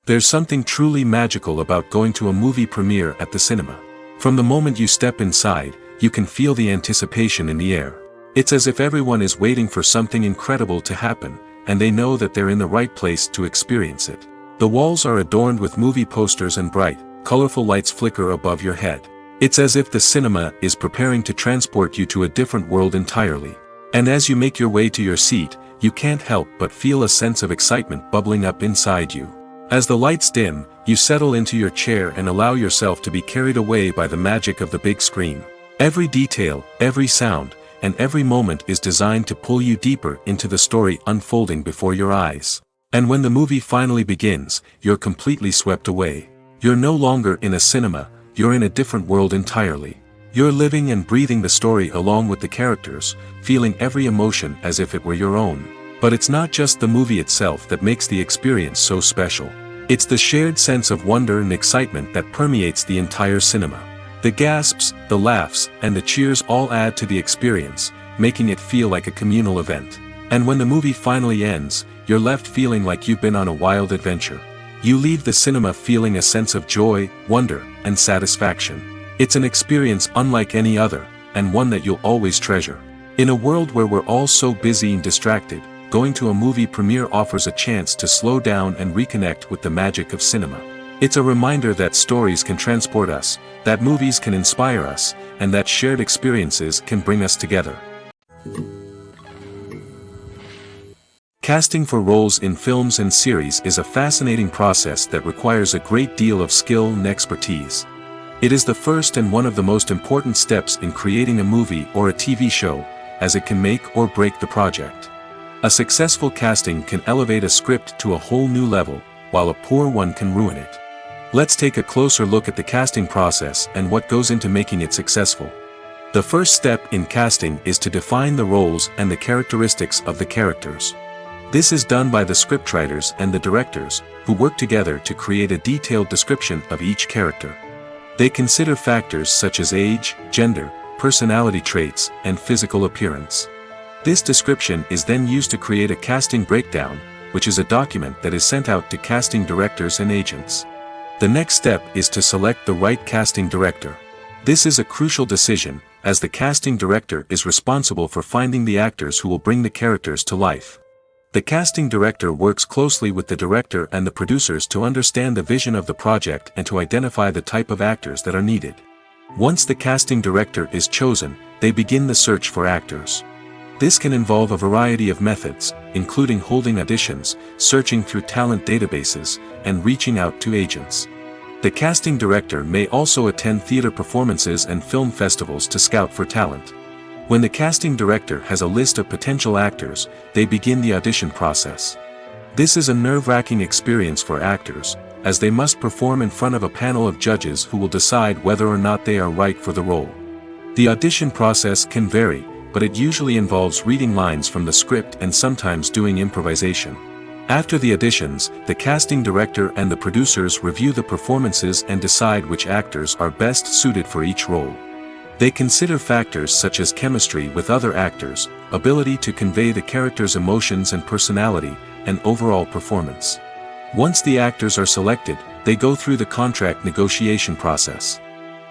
Speaker 1: There's something truly magical about going to a movie premiere at the cinema. From the moment you step inside, you can feel the anticipation in the air. It's as if everyone is waiting for something incredible to happen, and they know that they're in the right place to experience it. The walls are adorned with movie posters and bright, colorful lights flicker above your head. It's as if the cinema is preparing to transport you to a different world entirely. And as you make your way to your seat, you can't help but feel a sense of excitement bubbling up inside you. As the lights dim, you settle into your chair and allow yourself to be carried away by the magic of the big screen. Every detail, every sound, and every moment is designed to pull you deeper into the story unfolding before your eyes. And when the movie finally begins, you're completely swept away. You're no longer in a cinema, you're in a different world entirely. You're living and breathing the story along with the characters, feeling every emotion as if it were your own. But it's not just the movie itself that makes the experience so special. It's the shared sense of wonder and excitement that permeates the entire cinema. The gasps, the laughs, and the cheers all add to the experience, making it feel like a communal event. And when the movie finally ends, you're left feeling like you've been on a wild adventure. You leave the cinema feeling a sense of joy, wonder, and satisfaction. It's an experience unlike any other, and one that you'll always treasure. In a world where we're all so busy and distracted, going to a movie premiere offers a chance to slow down and reconnect with the magic of cinema. It's a reminder that stories can transport us, that movies can inspire us, and that shared experiences can bring us together. Casting for roles in films and series is a fascinating process that requires a great deal of skill and expertise. It is the first and one of the most important steps in creating a movie or a TV show, as it can make or break the project. A successful casting can elevate a script to a whole new level, while a poor one can ruin it. Let's take a closer look at the casting process and what goes into making it successful. The first step in casting is to define the roles and the characteristics of the characters. This is done by the scriptwriters and the directors, who work together to create a detailed description of each character. They consider factors such as age, gender, personality traits, and physical appearance. This description is then used to create a casting breakdown, which is a document that is sent out to casting directors and agents. The next step is to select the right casting director. This is a crucial decision, as the casting director is responsible for finding the actors who will bring the characters to life. The casting director works closely with the director and the producers to understand the vision of the project and to identify the type of actors that are needed. Once the casting director is chosen, they begin the search for actors. This can involve a variety of methods, including holding auditions, searching through talent databases, and reaching out to agents. The casting director may also attend theater performances and film festivals to scout for talent. When the casting director has a list of potential actors, they begin the audition process. This is a nerve-wracking experience for actors, as they must perform in front of a panel of judges who will decide whether or not they are right for the role. The audition process can vary, but it usually involves reading lines from the script and sometimes doing improvisation. After the auditions, the casting director and the producers review the performances and decide which actors are best suited for each role. They consider factors such as chemistry with other actors, ability to convey the character's emotions and personality, and overall performance. Once the actors are selected, they go through the contract negotiation process.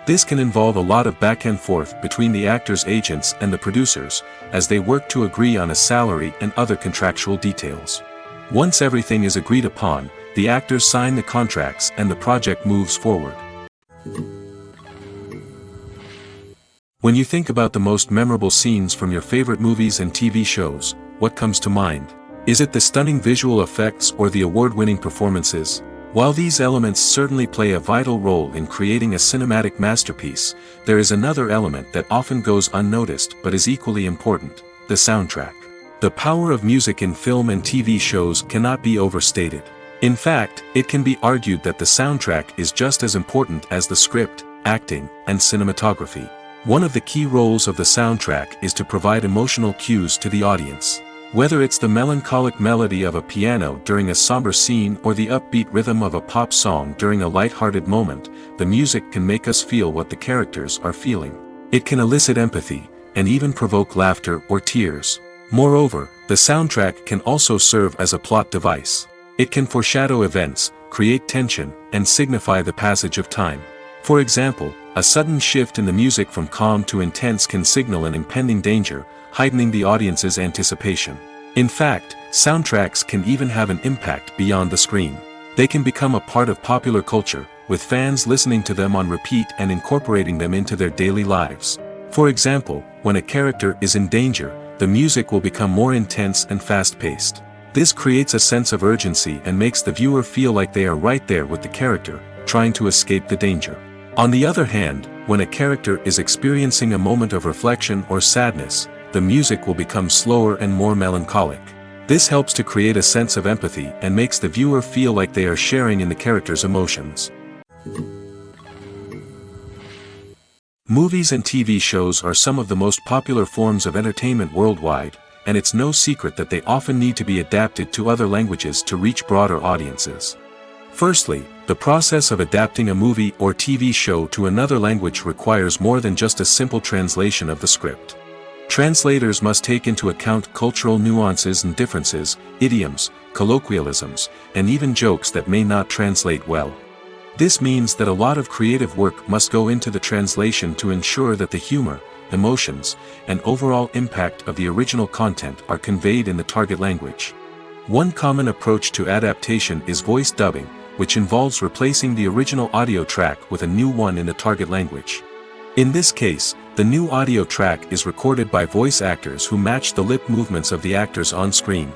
Speaker 1: This can involve a lot of back and forth between the actors' agents and the producers, as they work to agree on a salary and other contractual details. Once everything is agreed upon, the actors sign the contracts and the project moves forward. When you think about the most memorable scenes from your favorite movies and TV shows, what comes to mind? Is it the stunning visual effects or the award-winning performances? While these elements certainly play a vital role in creating a cinematic masterpiece, there is another element that often goes unnoticed but is equally important: the soundtrack. The power of music in film and TV shows cannot be overstated. In fact, it can be argued that the soundtrack is just as important as the script, acting, and cinematography. One of the key roles of the soundtrack is to provide emotional cues to the audience. Whether it's the melancholic melody of a piano during a somber scene or the upbeat rhythm of a pop song during a light-hearted moment, the music can make us feel what the characters are feeling. It can elicit empathy, and even provoke laughter or tears. Moreover, the soundtrack can also serve as a plot device. It can foreshadow events, create tension, and signify the passage of time. For example, a sudden shift in the music from calm to intense can signal an impending danger, heightening the audience's anticipation. In fact, soundtracks can even have an impact beyond the screen. They can become a part of popular culture, with fans listening to them on repeat and incorporating them into their daily lives. For example, when a character is in danger, the music will become more intense and fast-paced. This creates a sense of urgency and makes the viewer feel like they are right there with the character, trying to escape the danger. On the other hand, when a character is experiencing a moment of reflection or sadness, the music will become slower and more melancholic. This helps to create a sense of empathy and makes the viewer feel like they are sharing in the character's emotions. Movies and TV shows are some of the most popular forms of entertainment worldwide, and it's no secret that they often need to be adapted to other languages to reach broader audiences. Firstly, the process of adapting a movie or TV show to another language requires more than just a simple translation of the script. Translators must take into account cultural nuances and differences, idioms, colloquialisms, and even jokes that may not translate well. This means that a lot of creative work must go into the translation to ensure that the humor, emotions, and overall impact of the original content are conveyed in the target language. One common approach to adaptation is voice dubbing, which involves replacing the original audio track with a new one in the target language. In this case, the new audio track is recorded by voice actors who match the lip movements of the actors on screen.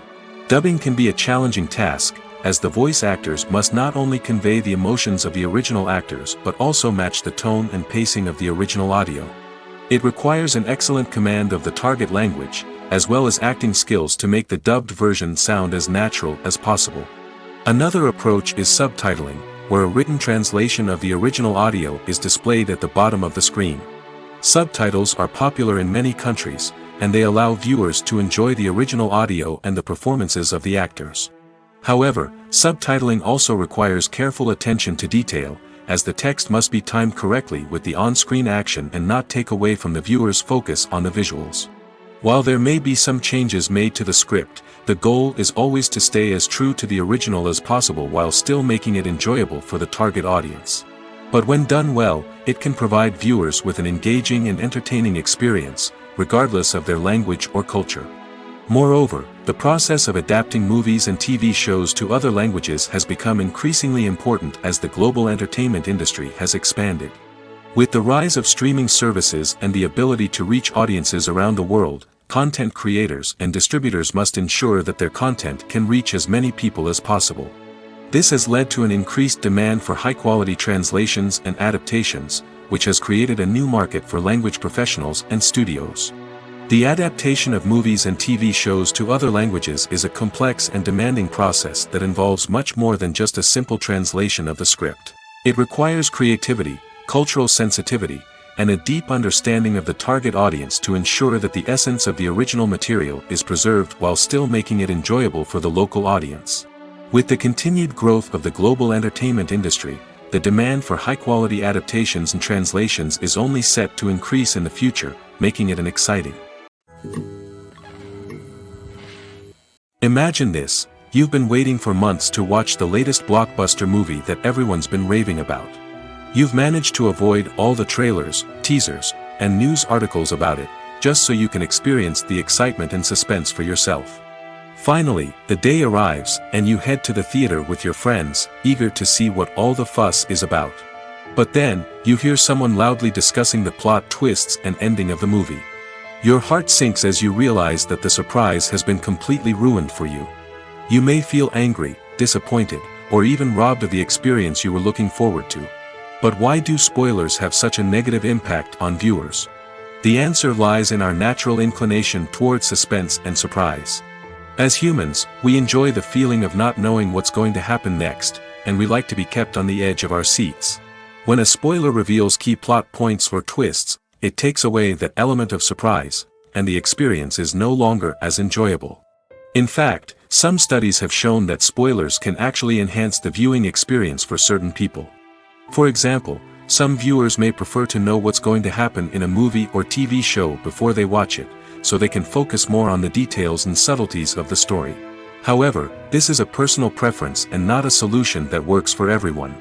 Speaker 1: Dubbing can be a challenging task, as the voice actors must not only convey the emotions of the original actors but also match the tone and pacing of the original audio. It requires an excellent command of the target language, as well as acting skills to make the dubbed version sound as natural as possible. Another approach is subtitling, where a written translation of the original audio is displayed at the bottom of the screen. Subtitles are popular in many countries, and they allow viewers to enjoy the original audio and the performances of the actors. However, subtitling also requires careful attention to detail, as the text must be timed correctly with the on-screen action and not take away from the viewer's focus on the visuals. While there may be some changes made to the script, the goal is always to stay as true to the original as possible while still making it enjoyable for the target audience. But when done well, it can provide viewers with an engaging and entertaining experience, regardless of their language or culture. Moreover, the process of adapting movies and TV shows to other languages has become increasingly important as the global entertainment industry has expanded. With the rise of streaming services and the ability to reach audiences around the world, content creators and distributors must ensure that their content can reach as many people as possible. This has led to an increased demand for high-quality translations and adaptations, which has created a new market for language professionals and studios. The adaptation of movies and TV shows to other languages is a complex and demanding process that involves much more than just a simple translation of the script. It requires creativity, cultural sensitivity, and a deep understanding of the target audience to ensure that the essence of the original material is preserved while still making it enjoyable for the local audience. With the continued growth of the global entertainment industry, the demand for high-quality adaptations and translations is only set to increase in the future, making it an exciting. Imagine this: you've been waiting for months to watch the latest blockbuster movie that everyone's been raving about. You've managed to avoid all the trailers, teasers, and news articles about it, just so you can experience the excitement and suspense for yourself. Finally, the day arrives, and you head to the theater with your friends, eager to see what all the fuss is about. But then, you hear someone loudly discussing the plot twists and ending of the movie. Your heart sinks as you realize that the surprise has been completely ruined for you. You may feel angry, disappointed, or even robbed of the experience you were looking forward to. But why do spoilers have such a negative impact on viewers? The answer lies in our natural inclination toward suspense and surprise. As humans, we enjoy the feeling of not knowing what's going to happen next, and we like to be kept on the edge of our seats. When a spoiler reveals key plot points or twists, it takes away that element of surprise, and the experience is no longer as enjoyable. In fact, some studies have shown that spoilers can actually enhance the viewing experience for certain people. For example, some viewers may prefer to know what's going to happen in a movie or TV show before they watch it, so they can focus more on the details and subtleties of the story. However, this is a personal preference and not a solution that works for everyone.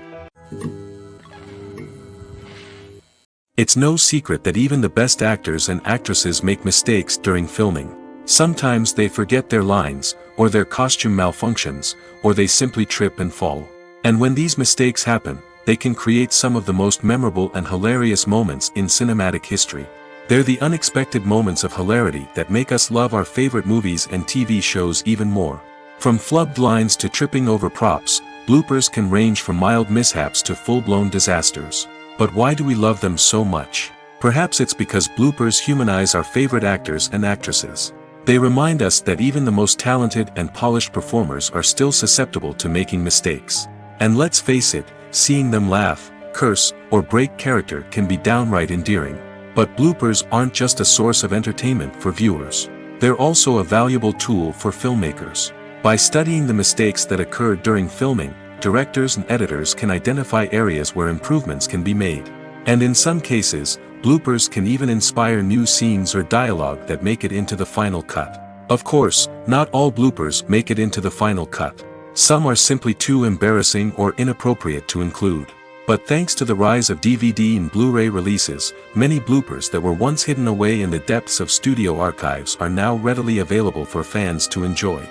Speaker 1: It's no secret that even the best actors and actresses make mistakes during filming. Sometimes they forget their lines, or their costume malfunctions, or they simply trip and fall. And when these mistakes happen, they can create some of the most memorable and hilarious moments in cinematic history. They're the unexpected moments of hilarity that make us love our favorite movies and TV shows even more. From flubbed lines to tripping over props, bloopers can range from mild mishaps to full-blown disasters. But why do we love them so much? Perhaps it's because bloopers humanize our favorite actors and actresses. They remind us that even the most talented and polished performers are still susceptible to making mistakes. And let's face it, seeing them laugh, curse, or break character can be downright endearing. But bloopers aren't just a source of entertainment for viewers. They're also a valuable tool for filmmakers. By studying the mistakes that occurred during filming, directors and editors can identify areas where improvements can be made. And in some cases, bloopers can even inspire new scenes or dialogue that make it into the final cut. Of course, not all bloopers make it into the final cut. Some are simply too embarrassing or inappropriate to include. But thanks to the rise of DVD and Blu-ray releases, many bloopers that were once hidden away in the depths of studio archives are now readily available for fans to enjoy.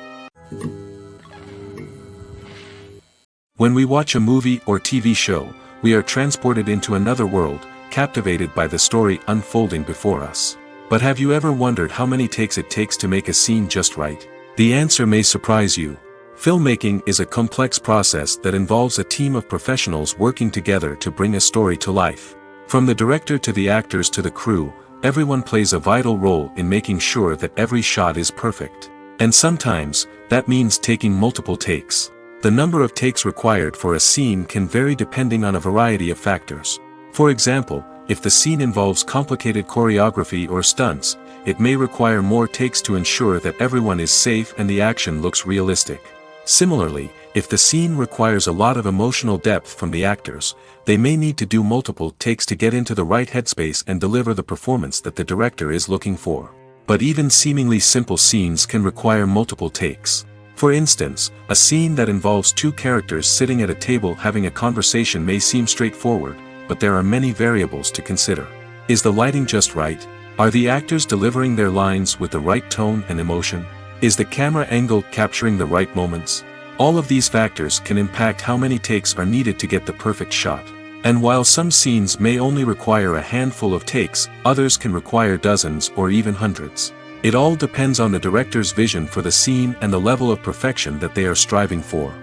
Speaker 1: When we watch a movie or TV show, we are transported into another world, captivated by the story unfolding before us. But have you ever wondered how many takes it takes to make a scene just right? The answer may surprise you. Filmmaking is a complex process that involves a team of professionals working together to bring a story to life. From the director to the actors to the crew, everyone plays a vital role in making sure that every shot is perfect. And sometimes, that means taking multiple takes. The number of takes required for a scene can vary depending on a variety of factors. For example, if the scene involves complicated choreography or stunts, it may require more takes to ensure that everyone is safe and the action looks realistic. Similarly, if the scene requires a lot of emotional depth from the actors, they may need to do multiple takes to get into the right headspace and deliver the performance that the director is looking for. But even seemingly simple scenes can require multiple takes. For instance, a scene that involves two characters sitting at a table having a conversation may seem straightforward, but there are many variables to consider. Is the lighting just right? Are the actors delivering their lines with the right tone and emotion? Is the camera angle capturing the right moments? All of these factors can impact how many takes are needed to get the perfect shot. And while some scenes may only require a handful of takes, others can require dozens or even hundreds. It all depends on the director's vision for the scene and the level of perfection that they are striving for.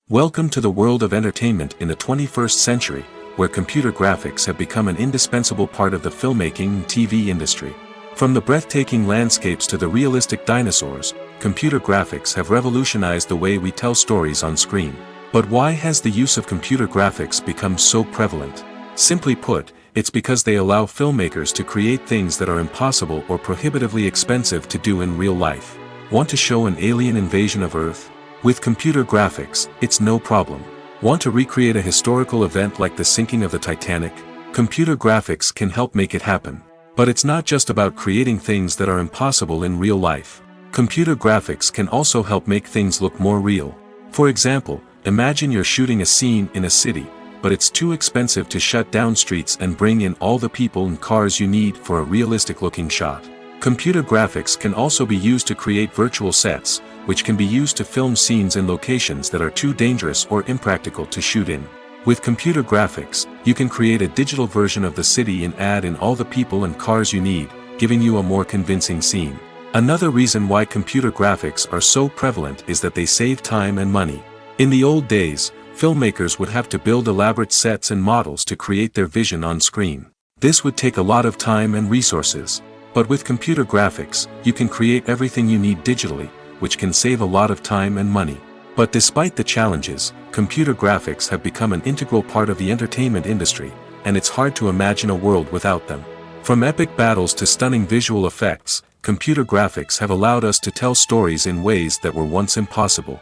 Speaker 1: Welcome to the world of entertainment in the 21st century, where computer graphics have become an indispensable part of the filmmaking and TV industry. From the breathtaking landscapes to the realistic dinosaurs, computer graphics have revolutionized the way we tell stories on screen. But why has the use of computer graphics become so prevalent? Simply put, it's because they allow filmmakers to create things that are impossible or prohibitively expensive to do in real life. Want to show an alien invasion of Earth? With computer graphics, it's no problem. Want to recreate a historical event like the sinking of the Titanic? Computer graphics can help make it happen. But it's not just about creating things that are impossible in real life. Computer graphics can also help make things look more real. For example, imagine you're shooting a scene in a city, but it's too expensive to shut down streets and bring in all the people and cars you need for a realistic-looking shot. Computer graphics can also be used to create virtual sets, which can be used to film scenes in locations that are too dangerous or impractical to shoot in. With computer graphics, you can create a digital version of the city and add in all the people and cars you need, giving you a more convincing scene. Another reason why computer graphics are so prevalent is that they save time and money. In the old days, filmmakers would have to build elaborate sets and models to create their vision on screen. This would take a lot of time and resources. But with computer graphics, you can create everything you need digitally, which can save a lot of time and money. But despite the challenges, computer graphics have become an integral part of the entertainment industry, and it's hard to imagine a world without them. From epic battles to stunning visual effects, computer graphics have allowed us to tell stories in ways that were once impossible.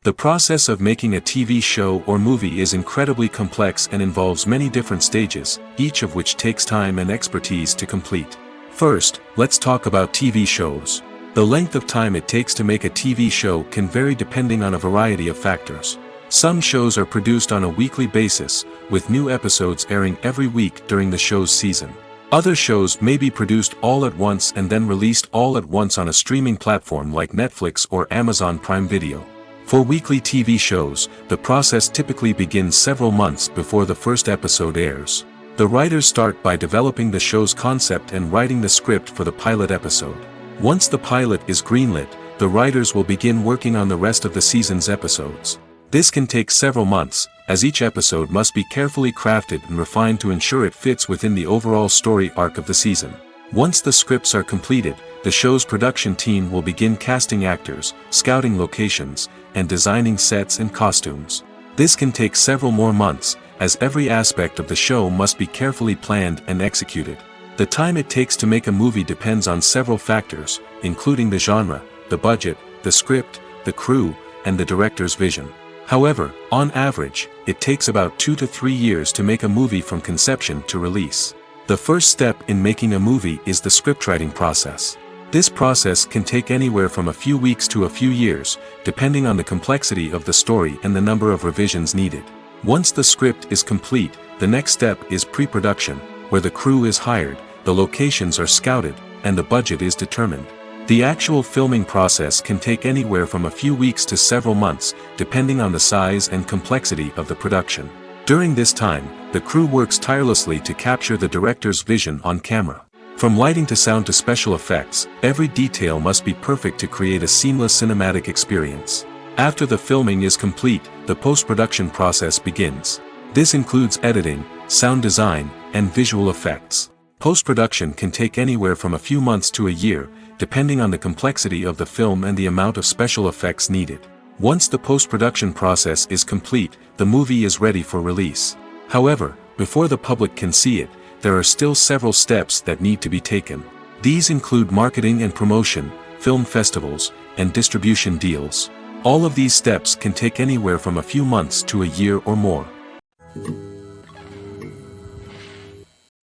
Speaker 1: The process of making a TV show or movie is incredibly complex and involves many different stages, each of which takes time and expertise to complete. First, let's talk about TV shows. The length of time it takes to make a TV show can vary depending on a variety of factors. Some shows are produced on a weekly basis, with new episodes airing every week during the show's season. Other shows may be produced all at once and then released all at once on a streaming platform like Netflix or Amazon Prime Video. For weekly TV shows, the process typically begins several months before the first episode airs. The writers start by developing the show's concept and writing the script for the pilot episode. Once the pilot is greenlit, the writers will begin working on the rest of the season's episodes. This can take several months, as each episode must be carefully crafted and refined to ensure it fits within the overall story arc of the season. Once the scripts are completed, the show's production team will begin casting actors, scouting locations, and designing sets and costumes. This can take several more months, as every aspect of the show must be carefully planned and executed. The time it takes to make a movie depends on several factors, including the genre, the budget, the script, the crew, and the director's vision. However, on average, it takes about 2 to 3 years to make a movie from conception to release. The first step in making a movie is the scriptwriting process. This process can take anywhere from a few weeks to a few years, depending on the complexity of the story and the number of revisions needed. Once the script is complete, the next step is pre-production, where the crew is hired, the locations are scouted, and the budget is determined. The actual filming process can take anywhere from a few weeks to several months, depending on the size and complexity of the production. During this time, the crew works tirelessly to capture the director's vision on camera. From lighting to sound to special effects, every detail must be perfect to create a seamless cinematic experience. After the filming is complete, the post-production process begins. This includes editing, sound design, and visual effects. Post-production can take anywhere from a few months to a year, depending on the complexity of the film and the amount of special effects needed. Once the post-production process is complete, the movie is ready for release. However, before the public can see it, there are still several steps that need to be taken. These include marketing and promotion, film festivals, and distribution deals. All of these steps can take anywhere from a few months to a year or more.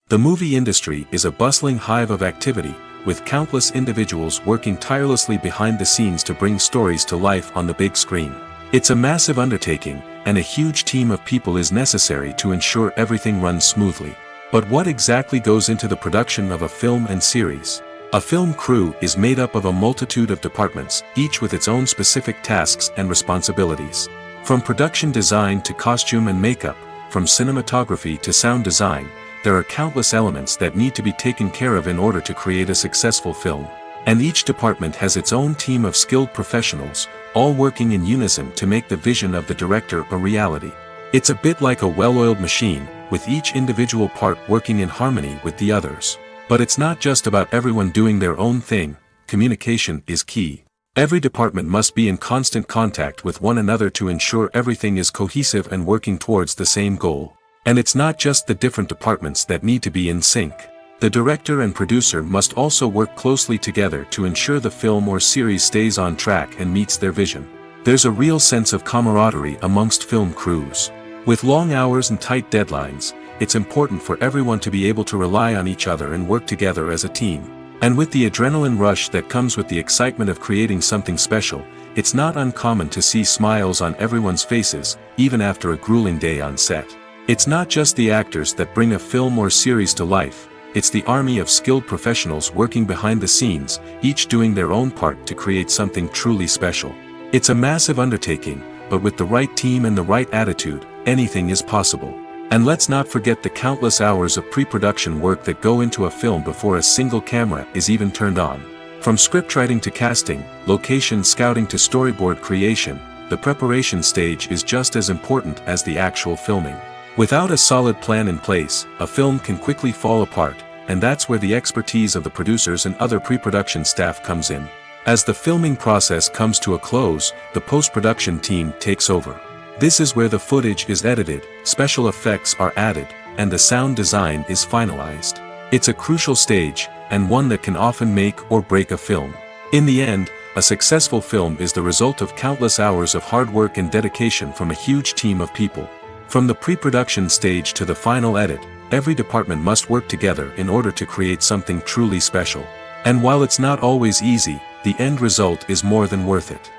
Speaker 1: The movie industry is a bustling hive of activity, with countless individuals working tirelessly behind the scenes to bring stories to life on the big screen. It's a massive undertaking, and a huge team of people is necessary to ensure everything runs smoothly. But what exactly goes into the production of a film and series? A film crew is made up of a multitude of departments, each with its own specific tasks and responsibilities. From production design to costume and makeup, from cinematography to sound design, there are countless elements that need to be taken care of in order to create a successful film. And each department has its own team of skilled professionals, all working in unison to make the vision of the director a reality. It's a bit like a well-oiled machine, with each individual part working in harmony with the others. But it's not just about everyone doing their own thing. Communication is key. Every department must be in constant contact with one another to ensure everything is cohesive and working towards the same goal. And it's not just the different departments that need to be in sync. The director and producer must also work closely together to ensure the film or series stays on track and meets their vision. There's a real sense of camaraderie amongst film crews. With long hours and tight deadlines, it's important for everyone to be able to rely on each other and work together as a team. And with the adrenaline rush that comes with the excitement of creating something special, it's not uncommon to see smiles on everyone's faces, even after a grueling day on set. It's not just the actors that bring a film or series to life, it's the army of skilled professionals working behind the scenes, each doing their own part to create something truly special. It's a massive undertaking, but with the right team and the right attitude, anything is possible. And let's not forget the countless hours of pre-production work that go into a film before a single camera is even turned on. From scriptwriting to casting, location scouting to storyboard creation, the preparation stage is just as important as the actual filming. Without a solid plan in place, a film can quickly fall apart, and that's where the expertise of the producers and other pre-production staff comes in. As the filming process comes to a close, the post-production team takes over. This is where the footage is edited, special effects are added, and the sound design is finalized. It's a crucial stage, and one that can often make or break a film. In the end, a successful film is the result of countless hours of hard work and dedication from a huge team of people. From the pre-production stage to the final edit, every department must work together in order to create something truly special. And while it's not always easy, the end result is more than worth it.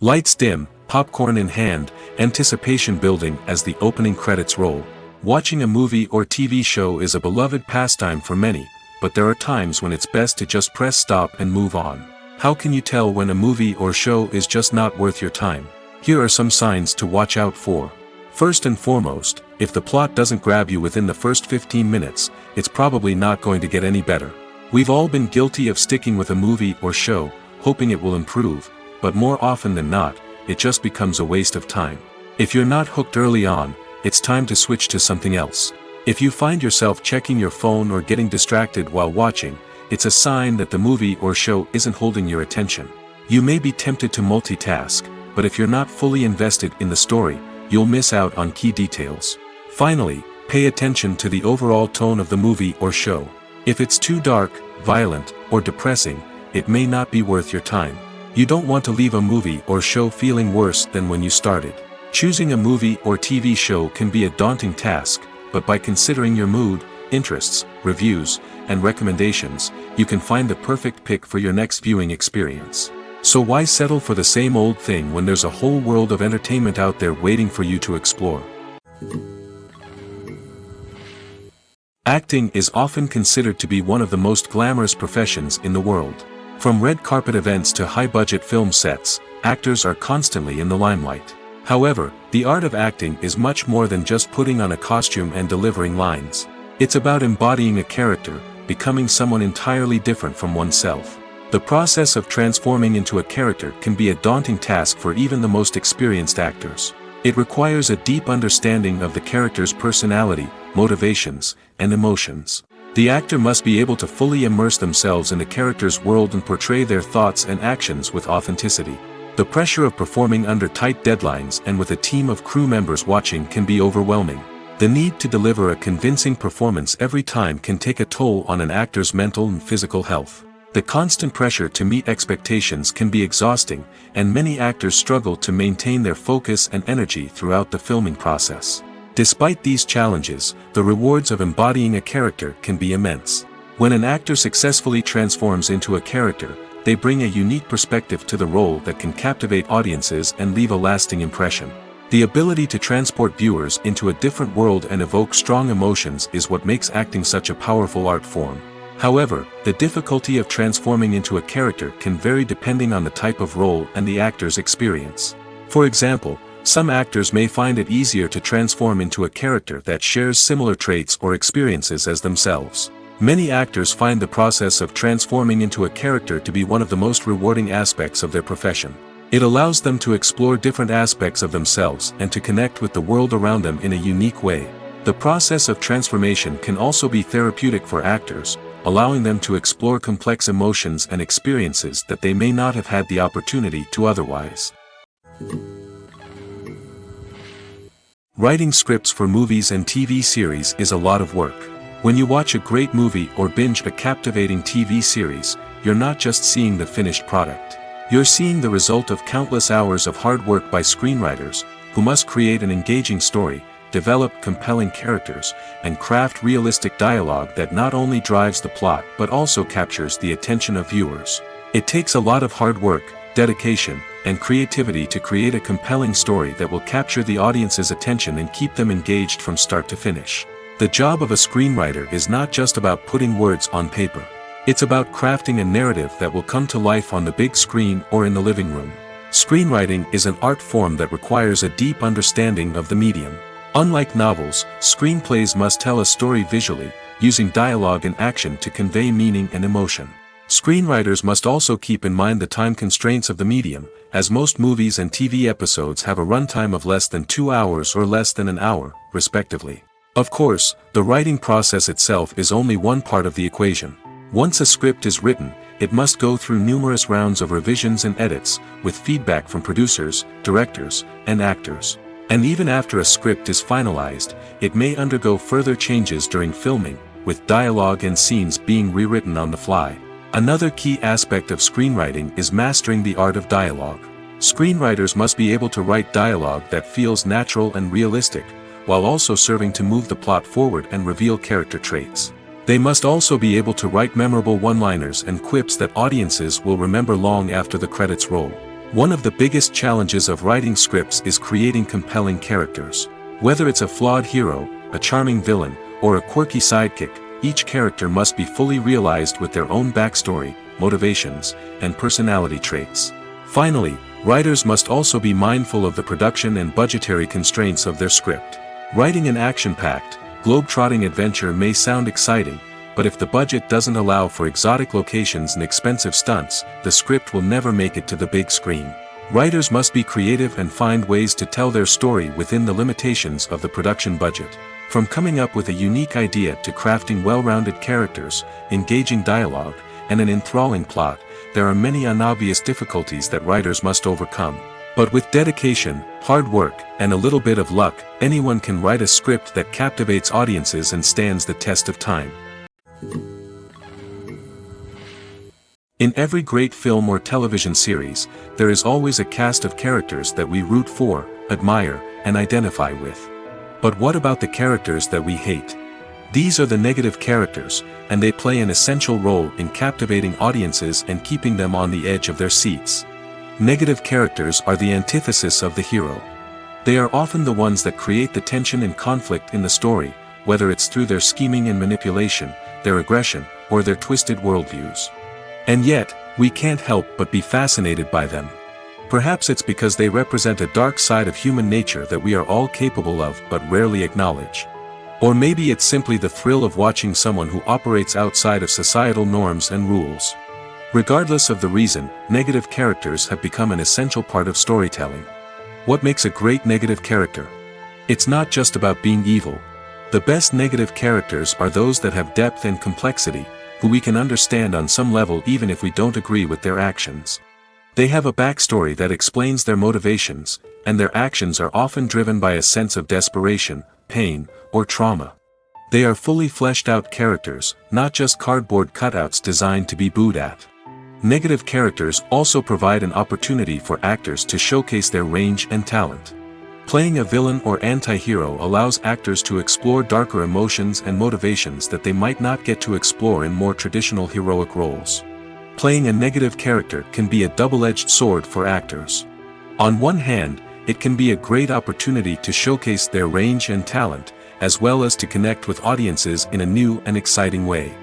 Speaker 1: Lights dim, popcorn in hand, anticipation building as the opening credits roll. Watching a movie or TV show is a beloved pastime for many, but there are times when it's best to just press stop and move on. How can you tell when a movie or show is just not worth your time? Here are some signs to watch out for. First and foremost, if the plot doesn't grab you within the first 15 minutes, it's probably not going to get any better. We've all been guilty of sticking with a movie or show, hoping it will improve, but more often than not, it just becomes a waste of time. If you're not hooked early on, it's time to switch to something else. If you find yourself checking your phone or getting distracted while watching, it's a sign that the movie or show isn't holding your attention. You may be tempted to multitask, but if you're not fully invested in the story, you'll miss out on key details. Finally, pay attention to the overall tone of the movie or show. If it's too dark, violent, or depressing, it may not be worth your time. You don't want to leave a movie or show feeling worse than when you started. Choosing a movie or TV show can be a daunting task, but by considering your mood, interests, reviews, and recommendations, you can find the perfect pick for your next viewing experience. So why settle for the same old thing when there's a whole world of entertainment out there waiting for you to explore? Acting is often considered to be one of the most glamorous professions in the world. From red carpet events to high-budget film sets, actors are constantly in the limelight. However, the art of acting is much more than just putting on a costume and delivering lines. It's about embodying a character, becoming someone entirely different from oneself. The process of transforming into a character can be a daunting task for even the most experienced actors. It requires a deep understanding of the character's personality, motivations, and emotions. The actor must be able to fully immerse themselves in the character's world and portray their thoughts and actions with authenticity. The pressure of performing under tight deadlines and with a team of crew members watching can be overwhelming. The need to deliver a convincing performance every time can take a toll on an actor's mental and physical health. The constant pressure to meet expectations can be exhausting, and many actors struggle to maintain their focus and energy throughout the filming process. Despite these challenges, the rewards of embodying a character can be immense. When an actor successfully transforms into a character, they bring a unique perspective to the role that can captivate audiences and leave a lasting impression. The ability to transport viewers into a different world and evoke strong emotions is what makes acting such a powerful art form. However, the difficulty of transforming into a character can vary depending on the type of role and the actor's experience. For example, some actors may find it easier to transform into a character that shares similar traits or experiences as themselves. Many actors find the process of transforming into a character to be one of the most rewarding aspects of their profession. It allows them to explore different aspects of themselves and to connect with the world around them in a unique way. The process of transformation can also be therapeutic for actors, allowing them to explore complex emotions and experiences that they may not have had the opportunity to otherwise. Writing scripts for movies and TV series is a lot of work. When you watch a great movie or binge a captivating TV series, you're not just seeing the finished product. You're seeing the result of countless hours of hard work by screenwriters, who must create an engaging story, develop compelling characters, and craft realistic dialogue that not only drives the plot but also captures the attention of viewers. It takes a lot of hard work, dedication, and creativity to create a compelling story that will capture the audience's attention and keep them engaged from start to finish. The job of a screenwriter is not just about putting words on paper. It's about crafting a narrative that will come to life on the big screen or in the living room. Screenwriting is an art form that requires a deep understanding of the medium. Unlike novels, screenplays must tell a story visually, using dialogue and action to convey meaning and emotion. Screenwriters must also keep in mind the time constraints of the medium, as most movies and TV episodes have a runtime of less than 2 hours or less than an hour, respectively. Of course, the writing process itself is only one part of the equation. Once a script is written, it must go through numerous rounds of revisions and edits, with feedback from producers, directors, and actors. And even after a script is finalized, it may undergo further changes during filming, with dialogue and scenes being rewritten on the fly. Another key aspect of screenwriting is mastering the art of dialogue. Screenwriters must be able to write dialogue that feels natural and realistic, while also serving to move the plot forward and reveal character traits. They must also be able to write memorable one-liners and quips that audiences will remember long after the credits roll. One of the biggest challenges of writing scripts is creating compelling characters. Whether it's a flawed hero, a charming villain, or a quirky sidekick, each character must be fully realized with their own backstory, motivations, and personality traits. Finally, writers must also be mindful of the production and budgetary constraints of their script. Writing an action-packed, globe-trotting adventure may sound exciting, but if the budget doesn't allow for exotic locations and expensive stunts, the script will never make it to the big screen. Writers must be creative and find ways to tell their story within the limitations of the production budget. From coming up with a unique idea to crafting well-rounded characters, engaging dialogue, and an enthralling plot, there are many unobvious difficulties that writers must overcome. But with dedication, hard work, and a little bit of luck, anyone can write a script that captivates audiences and stands the test of time. In every great film or television series, there is always a cast of characters that we root for, admire, and identify with. But what about the characters that we hate? These are the negative characters, and they play an essential role in captivating audiences and keeping them on the edge of their seats. Negative characters are the antithesis of the hero. They are often the ones that create the tension and conflict in the story, whether it's through their scheming and manipulation, their aggression, or their twisted worldviews. And yet, we can't help but be fascinated by them. Perhaps it's because they represent a dark side of human nature that we are all capable of but rarely acknowledge. Or maybe it's simply the thrill of watching someone who operates outside of societal norms and rules. Regardless of the reason, negative characters have become an essential part of storytelling. What makes a great negative character? It's not just about being evil. The best negative characters are those that have depth and complexity, who we can understand on some level even if we don't agree with their actions. They have a backstory that explains their motivations, and their actions are often driven by a sense of desperation, pain, or trauma. They are fully fleshed out characters, not just cardboard cutouts designed to be booed at. Negative characters also provide an opportunity for actors to showcase their range and talent. Playing a villain or anti-hero allows actors to explore darker emotions and motivations that they might not get to explore in more traditional heroic roles. Playing a negative character can be a double-edged sword for actors. On one hand, it can be a great opportunity to showcase their range and talent, as well as to connect with audiences in a new and exciting way.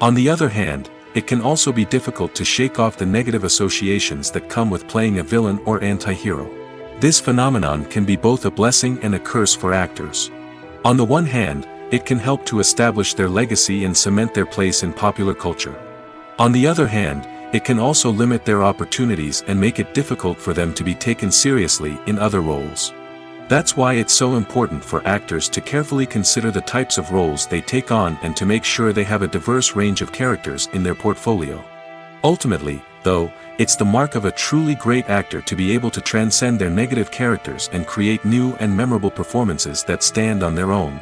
Speaker 1: On the other hand, it can also be difficult to shake off the negative associations that come with playing a villain or anti-hero. This phenomenon can be both a blessing and a curse for actors. On the one hand, it can help to establish their legacy and cement their place in popular culture. On the other hand, it can also limit their opportunities and make it difficult for them to be taken seriously in other roles. That's why it's so important for actors to carefully consider the types of roles they take on and to make sure they have a diverse range of characters in their portfolio. Ultimately, though, it's the mark of a truly great actor to be able to transcend their negative characters and create new and memorable performances that stand on their own.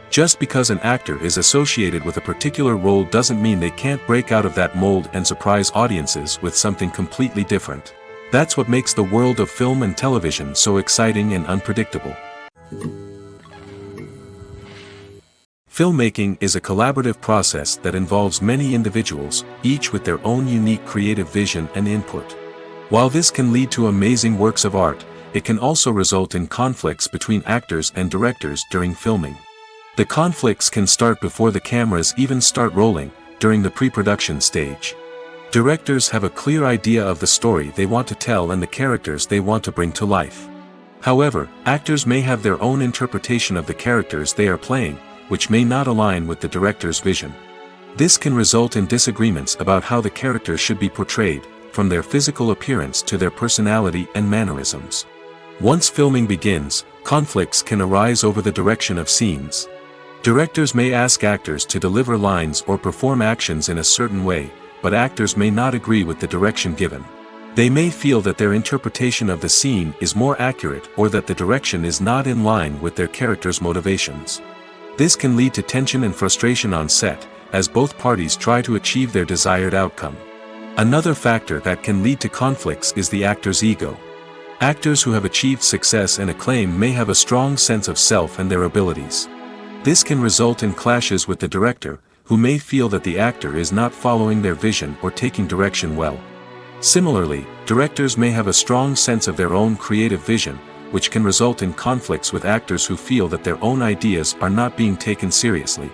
Speaker 1: Just because an actor is associated with a particular role doesn't mean they can't break out of that mold and surprise audiences with something completely different. That's what makes the world of film and television so exciting and unpredictable. Filmmaking is a collaborative process that involves many individuals, each with their own unique creative vision and input. While this can lead to amazing works of art, it can also result in conflicts between actors and directors during filming. The conflicts can start before the cameras even start rolling, during the pre-production stage. Directors have a clear idea of the story they want to tell and the characters they want to bring to life. However, actors may have their own interpretation of the characters they are playing, which may not align with the director's vision. This can result in disagreements about how the characters should be portrayed, from their physical appearance to their personality and mannerisms. Once filming begins, conflicts can arise over the direction of scenes. Directors may ask actors to deliver lines or perform actions in a certain way, but actors may not agree with the direction given. They may feel that their interpretation of the scene is more accurate or that the direction is not in line with their character's motivations. This can lead to tension and frustration on set, as both parties try to achieve their desired outcome. Another factor that can lead to conflicts is the actor's ego. Actors who have achieved success and acclaim may have a strong sense of self and their abilities. This can result in clashes with the director, who may feel that the actor is not following their vision or taking direction well. Similarly, directors may have a strong sense of their own creative vision, which can result in conflicts with actors who feel that their own ideas are not being taken seriously.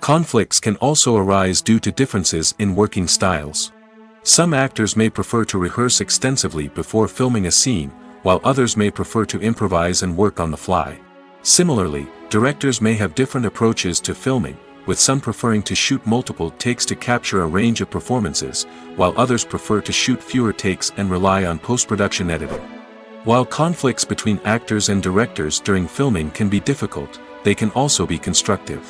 Speaker 1: Conflicts can also arise due to differences in working styles. Some actors may prefer to rehearse extensively before filming a scene, while others may prefer to improvise and work on the fly. Similarly, directors may have different approaches to filming, with some preferring to shoot multiple takes to capture a range of performances, while others prefer to shoot fewer takes and rely on post-production editing. While conflicts between actors and directors during filming can be difficult, they can also be constructive.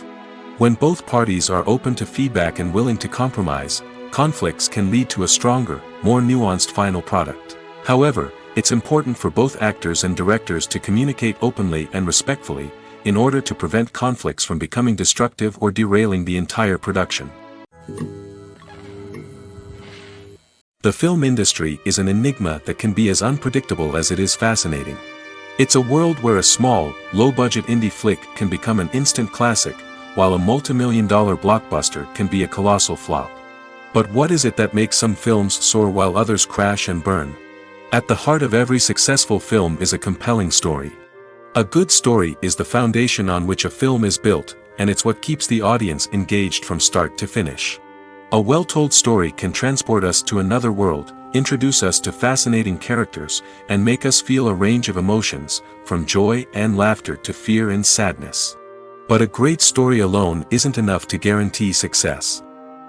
Speaker 1: When both parties are open to feedback and willing to compromise, conflicts can lead to a stronger, more nuanced final product. However, it's important for both actors and directors to communicate openly and respectfully, in order to prevent conflicts from becoming destructive or derailing the entire production. The film industry is an enigma that can be as unpredictable as it is fascinating. It's a world where a small, low-budget indie flick can become an instant classic, while a multi-million-dollar blockbuster can be a colossal flop. But what is it that makes some films soar while others crash and burn? At the heart of every successful film is a compelling story. A good story is the foundation on which a film is built, and it's what keeps the audience engaged from start to finish. A well-told story can transport us to another world, introduce us to fascinating characters, and make us feel a range of emotions, from joy and laughter to fear and sadness. But a great story alone isn't enough to guarantee success.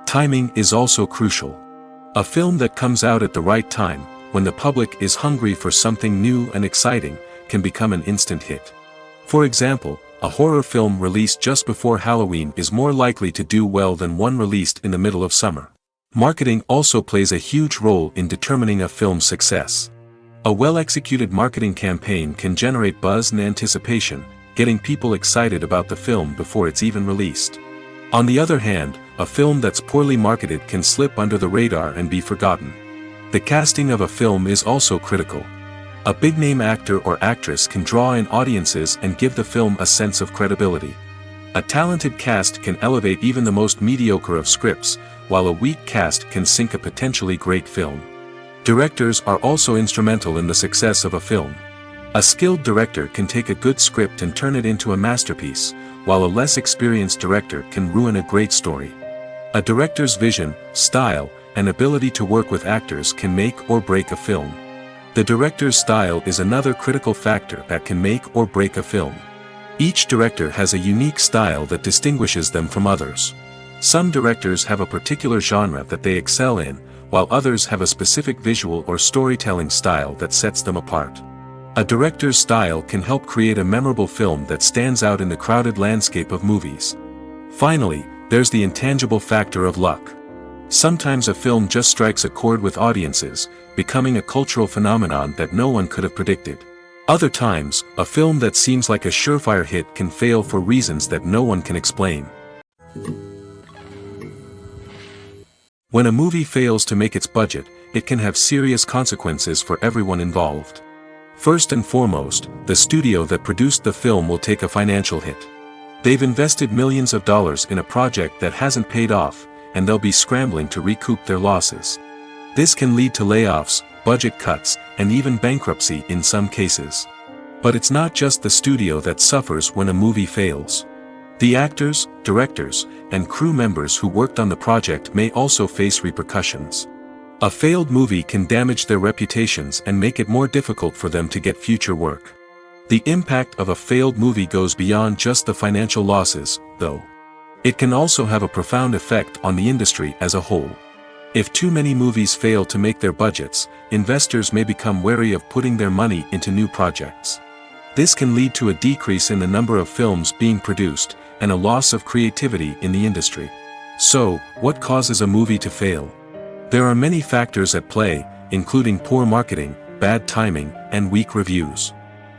Speaker 1: Timing is also crucial. A film that comes out at the right time, when the public is hungry for something new and exciting, can become an instant hit. For example, a horror film released just before Halloween is more likely to do well than one released in the middle of summer. Marketing also plays a huge role in determining a film's success. A well-executed marketing campaign can generate buzz and anticipation, getting people excited about the film before it's even released. On the other hand, a film that's poorly marketed can slip under the radar and be forgotten. The casting of a film is also critical. A big-name actor or actress can draw in audiences and give the film a sense of credibility. A talented cast can elevate even the most mediocre of scripts, while a weak cast can sink a potentially great film. Directors are also instrumental in the success of a film. A skilled director can take a good script and turn it into a masterpiece, while a less experienced director can ruin a great story. A director's vision, style, and ability to work with actors can make or break a film. The director's style is another critical factor that can make or break a film. Each director has a unique style that distinguishes them from others. Some directors have a particular genre that they excel in, while others have a specific visual or storytelling style that sets them apart. A director's style can help create a memorable film that stands out in the crowded landscape of movies. Finally, there's the intangible factor of luck. Sometimes a film just strikes a chord with audiences, becoming a cultural phenomenon that no one could have predicted. Other times, a film that seems like a surefire hit can fail for reasons that no one can explain. When a movie fails to make its budget, it can have serious consequences for everyone involved. First and foremost, the studio that produced the film will take a financial hit. They've invested millions of dollars in a project that hasn't paid off, and they'll be scrambling to recoup their losses. This can lead to layoffs, budget cuts, and even bankruptcy in some cases. But it's not just the studio that suffers when a movie fails. The actors, directors, and crew members who worked on the project may also face repercussions. A failed movie can damage their reputations and make it more difficult for them to get future work. The impact of a failed movie goes beyond just the financial losses, though. It can also have a profound effect on the industry as a whole. If too many movies fail to make their budgets, investors may become wary of putting their money into new projects. This can lead to a decrease in the number of films being produced, and a loss of creativity in the industry. So, what causes a movie to fail? There are many factors at play, including poor marketing, bad timing, and weak reviews.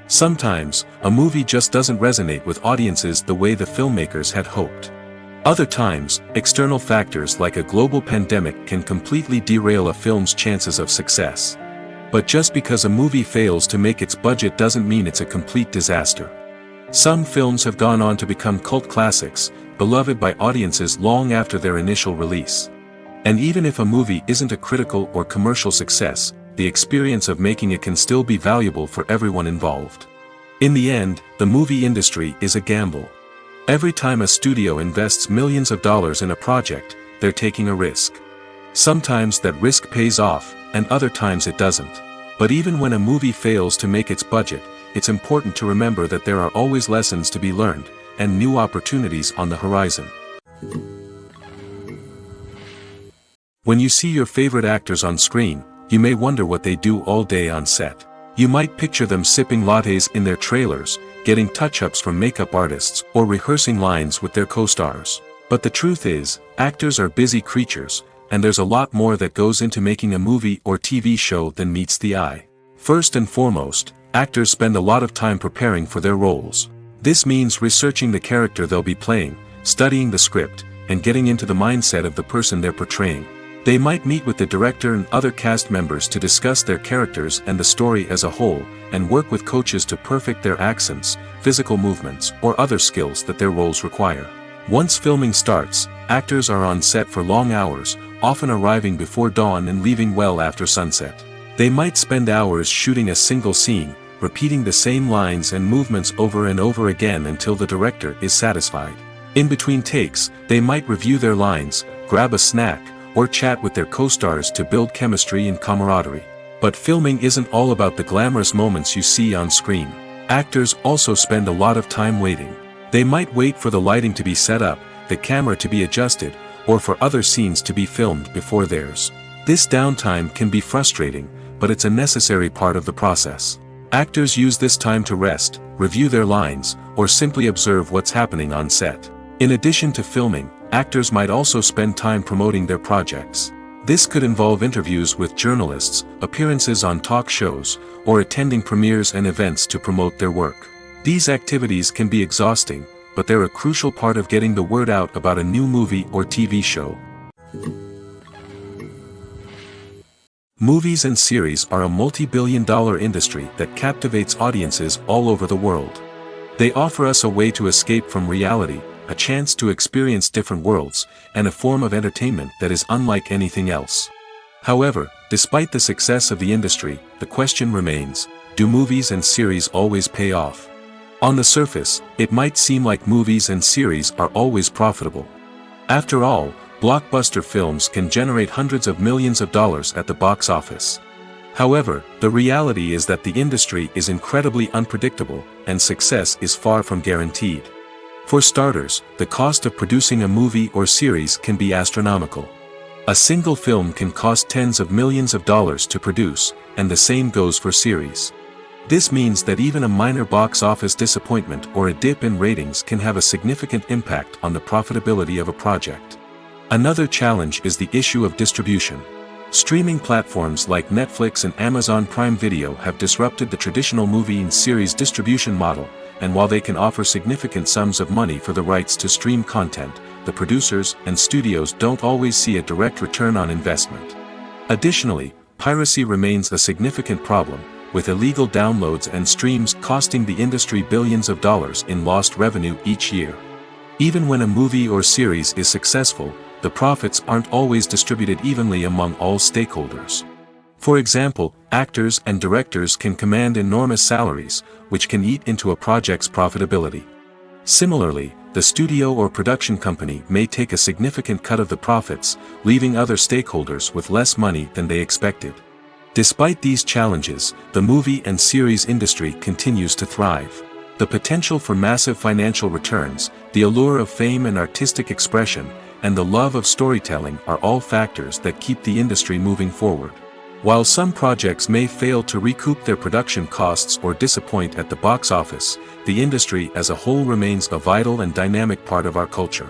Speaker 1: Sometimes, a movie just doesn't resonate with audiences the way the filmmakers had hoped. Other times, external factors like a global pandemic can completely derail a film's chances of success. But just because a movie fails to make its budget doesn't mean it's a complete disaster. Some films have gone on to become cult classics, beloved by audiences long after their initial release. And even if a movie isn't a critical or commercial success, the experience of making it can still be valuable for everyone involved. In the end, the movie industry is a gamble. Every time a studio invests millions of dollars in a project, they're taking a risk. Sometimes that risk pays off, and other times it doesn't. But even when a movie fails to make its budget, it's important to remember that there are always lessons to be learned, and new opportunities on the horizon. When you see your favorite actors on screen, you may wonder what they do all day on set. You might picture them sipping lattes in their trailers, getting touch-ups from makeup artists, or rehearsing lines with their co-stars. But the truth is, actors are busy creatures, and there's a lot more that goes into making a movie or TV show than meets the eye. First and foremost, actors spend a lot of time preparing for their roles. This means researching the character they'll be playing, studying the script, and getting into the mindset of the person they're portraying. They might meet with the director and other cast members to discuss their characters and the story as a whole, and work with coaches to perfect their accents, physical movements, or other skills that their roles require. Once filming starts, actors are on set for long hours, often arriving before dawn and leaving well after sunset. They might spend hours shooting a single scene, repeating the same lines and movements over and over again until the director is satisfied. In between takes, they might review their lines, grab a snack, or chat with their co-stars to build chemistry and camaraderie. But filming isn't all about the glamorous moments you see on screen. Actors also spend a lot of time waiting. They might wait for the lighting to be set up, the camera to be adjusted, or for other scenes to be filmed before theirs. This downtime can be frustrating, but it's a necessary part of the process. Actors use this time to rest, review their lines, or simply observe what's happening on set. In addition to filming, actors might also spend time promoting their projects. This could involve interviews with journalists, appearances on talk shows, or attending premieres and events to promote their work. These activities can be exhausting, but they're a crucial part of getting the word out about a new movie or TV show. Movies and series are a multi-billion-dollar industry that captivates audiences all over the world. They offer us a way to escape from reality, a chance to experience different worlds, and a form of entertainment that is unlike anything else. However, despite the success of the industry, the question remains, do movies and series always pay off? On the surface, it might seem like movies and series are always profitable. After all, blockbuster films can generate hundreds of millions of dollars at the box office. However, the reality is that the industry is incredibly unpredictable, and success is far from guaranteed. For starters, the cost of producing a movie or series can be astronomical. A single film can cost tens of millions of dollars to produce, and the same goes for series. This means that even a minor box office disappointment or a dip in ratings can have a significant impact on the profitability of a project. Another challenge is the issue of distribution. Streaming platforms like Netflix and Amazon Prime Video have disrupted the traditional movie and series distribution model, and while they can offer significant sums of money for the rights to stream content, the producers and studios don't always see a direct return on investment. Additionally, piracy remains a significant problem, with illegal downloads and streams costing the industry billions of dollars in lost revenue each year. Even when a movie or series is successful, the profits aren't always distributed evenly among all stakeholders. For example, actors and directors can command enormous salaries, which can eat into a project's profitability. Similarly, the studio or production company may take a significant cut of the profits, leaving other stakeholders with less money than they expected. Despite these challenges, the movie and series industry continues to thrive. The potential for massive financial returns, the allure of fame and artistic expression, and the love of storytelling are all factors that keep the industry moving forward. While some projects may fail to recoup their production costs or disappoint at the box office, the industry as a whole remains a vital and dynamic part of our culture.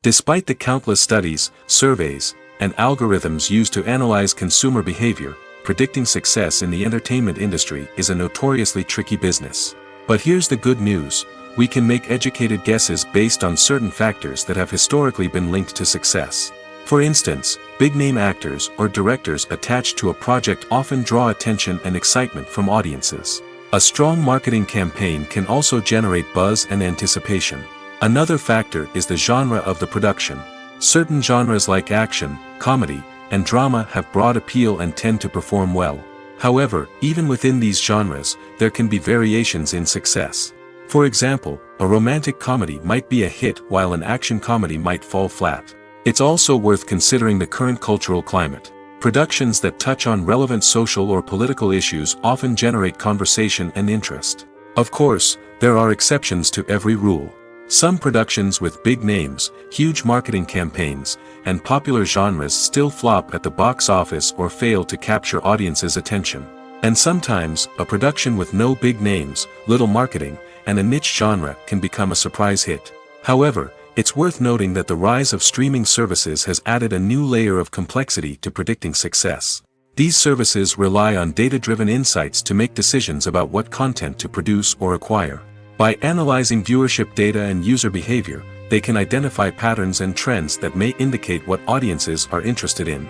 Speaker 1: Despite the countless studies, surveys, and algorithms used to analyze consumer behavior, predicting success in the entertainment industry is a notoriously tricky business. But here's the good news: we can make educated guesses based on certain factors that have historically been linked to success. For instance, big-name actors or directors attached to a project often draw attention and excitement from audiences. A strong marketing campaign can also generate buzz and anticipation. Another factor is the genre of the production. Certain genres like action, comedy, and drama have broad appeal and tend to perform well. However, even within these genres, there can be variations in success. For example, a romantic comedy might be a hit while an action comedy might fall flat. It's also worth considering the current cultural climate. Productions that touch on relevant social or political issues often generate conversation and interest. Of course, there are exceptions to every rule. Some productions with big names, huge marketing campaigns, and popular genres still flop at the box office or fail to capture audiences' attention. And sometimes, a production with no big names, little marketing, and a niche genre can become a surprise hit. However, it's worth noting that the rise of streaming services has added a new layer of complexity to predicting success. These services rely on data-driven insights to make decisions about what content to produce or acquire. By analyzing viewership data and user behavior, they can identify patterns and trends that may indicate what audiences are interested in.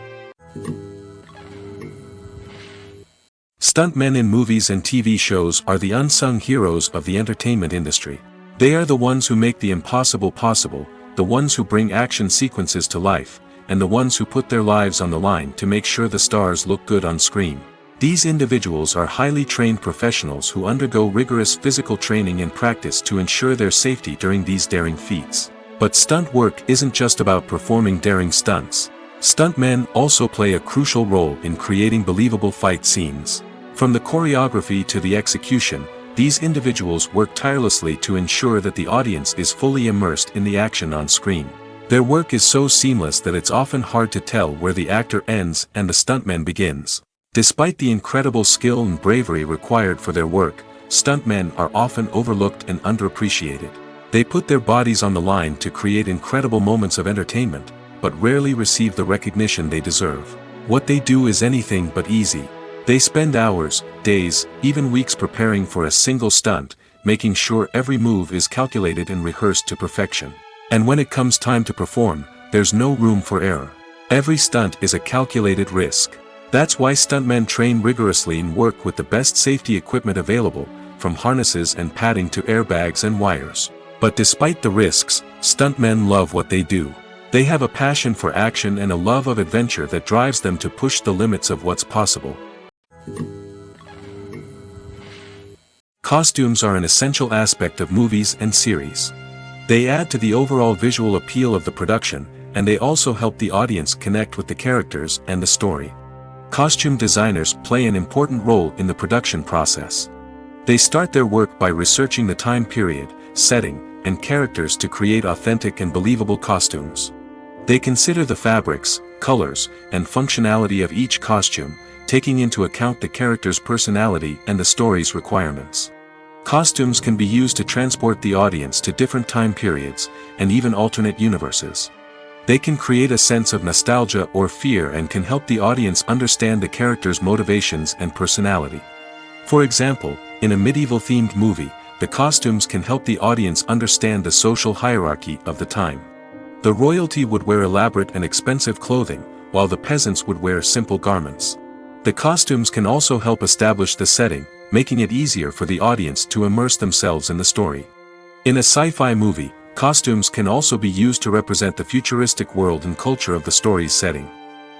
Speaker 1: Stuntmen in movies and TV shows are the unsung heroes of the entertainment industry. They are the ones who make the impossible possible, the ones who bring action sequences to life, and the ones who put their lives on the line to make sure the stars look good on screen. These individuals are highly trained professionals who undergo rigorous physical training and practice to ensure their safety during these daring feats. But stunt work isn't just about performing daring stunts. Stuntmen also play a crucial role in creating believable fight scenes. From the choreography to the execution, these individuals work tirelessly to ensure that the audience is fully immersed in the action on screen. Their work is so seamless that it's often hard to tell where the actor ends and the stuntman begins. Despite the incredible skill and bravery required for their work, stuntmen are often overlooked and underappreciated. They put their bodies on the line to create incredible moments of entertainment, but rarely receive the recognition they deserve. What they do is anything but easy. They spend hours, days, even weeks preparing for a single stunt, making sure every move is calculated and rehearsed to perfection. And when it comes time to perform, there's no room for error. Every stunt is a calculated risk. That's why stuntmen train rigorously and work with the best safety equipment available, from harnesses and padding to airbags and wires. But despite the risks, stuntmen love what they do. They have a passion for action and a love of adventure that drives them to push the limits of what's possible. Costumes are an essential aspect of movies and series. They add to the overall visual appeal of the production, and they also help the audience connect with the characters and the story. Costume designers play an important role in the production process. They start their work by researching the time period, setting, and characters to create authentic and believable costumes. They consider the fabrics, colors, and functionality of each costume, taking into account the character's personality and the story's requirements. Costumes can be used to transport the audience to different time periods, and even alternate universes. They can create a sense of nostalgia or fear and can help the audience understand the character's motivations and personality. For example, in a medieval-themed movie, the costumes can help the audience understand the social hierarchy of the time. The royalty would wear elaborate and expensive clothing, while the peasants would wear simple garments. The costumes can also help establish the setting, making it easier for the audience to immerse themselves in the story. In a sci-fi movie, costumes can also be used to represent the futuristic world and culture of the story's setting.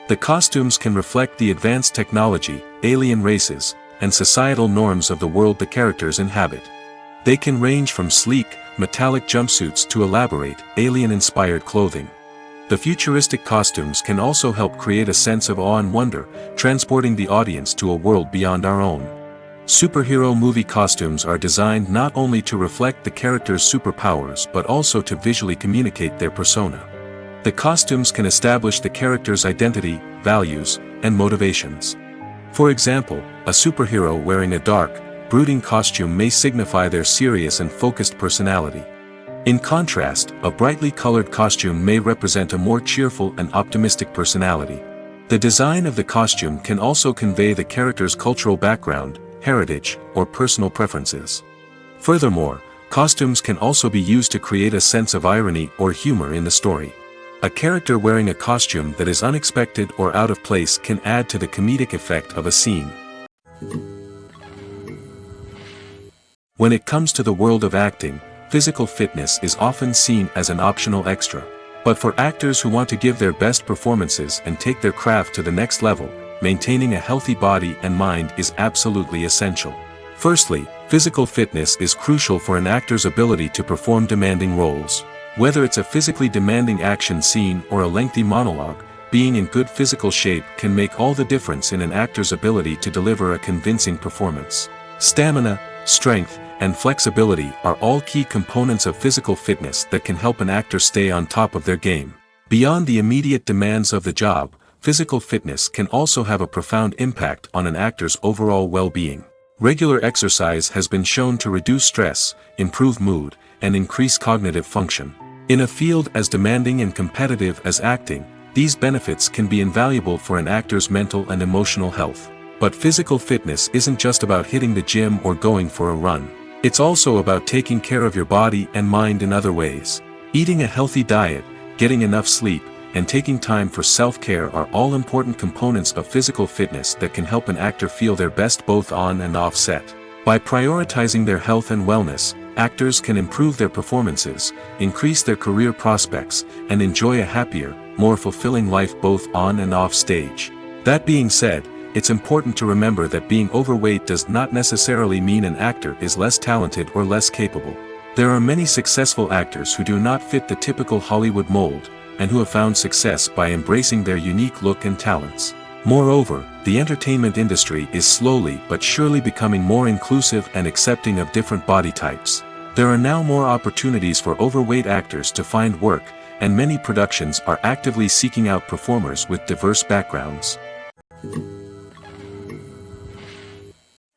Speaker 1: The costumes can reflect the advanced technology, alien races, and societal norms of the world the characters inhabit. They can range from sleek, metallic jumpsuits to elaborate, alien-inspired clothing. The futuristic costumes can also help create a sense of awe and wonder, transporting the audience to a world beyond our own. Superhero movie costumes are designed not only to reflect the character's superpowers but also to visually communicate their persona. The costumes can establish the character's identity, values, and motivations. For example, a superhero wearing a dark, brooding costume may signify their serious and focused personality. In contrast, a brightly colored costume may represent a more cheerful and optimistic personality. The design of the costume can also convey the character's cultural background, heritage, or personal preferences. Furthermore, costumes can also be used to create a sense of irony or humor in the story. A character wearing a costume that is unexpected or out of place can add to the comedic effect of a scene. When it comes to the world of acting, physical fitness is often seen as an optional extra. But for actors who want to give their best performances and take their craft to the next level, maintaining a healthy body and mind is absolutely essential. Firstly, physical fitness is crucial for an actor's ability to perform demanding roles. Whether it's a physically demanding action scene or a lengthy monologue, being in good physical shape can make all the difference in an actor's ability to deliver a convincing performance. Stamina, strength, and flexibility are all key components of physical fitness that can help an actor stay on top of their game. Beyond the immediate demands of the job, physical fitness can also have a profound impact on an actor's overall well-being. Regular exercise has been shown to reduce stress, improve mood, and increase cognitive function. In a field as demanding and competitive as acting, these benefits can be invaluable for an actor's mental and emotional health. But physical fitness isn't just about hitting the gym or going for a run. It's also about taking care of your body and mind in other ways. Eating a healthy diet, getting enough sleep, and taking time for self-care are all important components of physical fitness that can help an actor feel their best both on and off set. By prioritizing their health and wellness, actors can improve their performances, increase their career prospects, and enjoy a happier, more fulfilling life both on and off stage. That being said, it's important to remember that being overweight does not necessarily mean an actor is less talented or less capable. There are many successful actors who do not fit the typical Hollywood mold, and who have found success by embracing their unique look and talents. Moreover, the entertainment industry is slowly but surely becoming more inclusive and accepting of different body types. There are now more opportunities for overweight actors to find work, and many productions are actively seeking out performers with diverse backgrounds.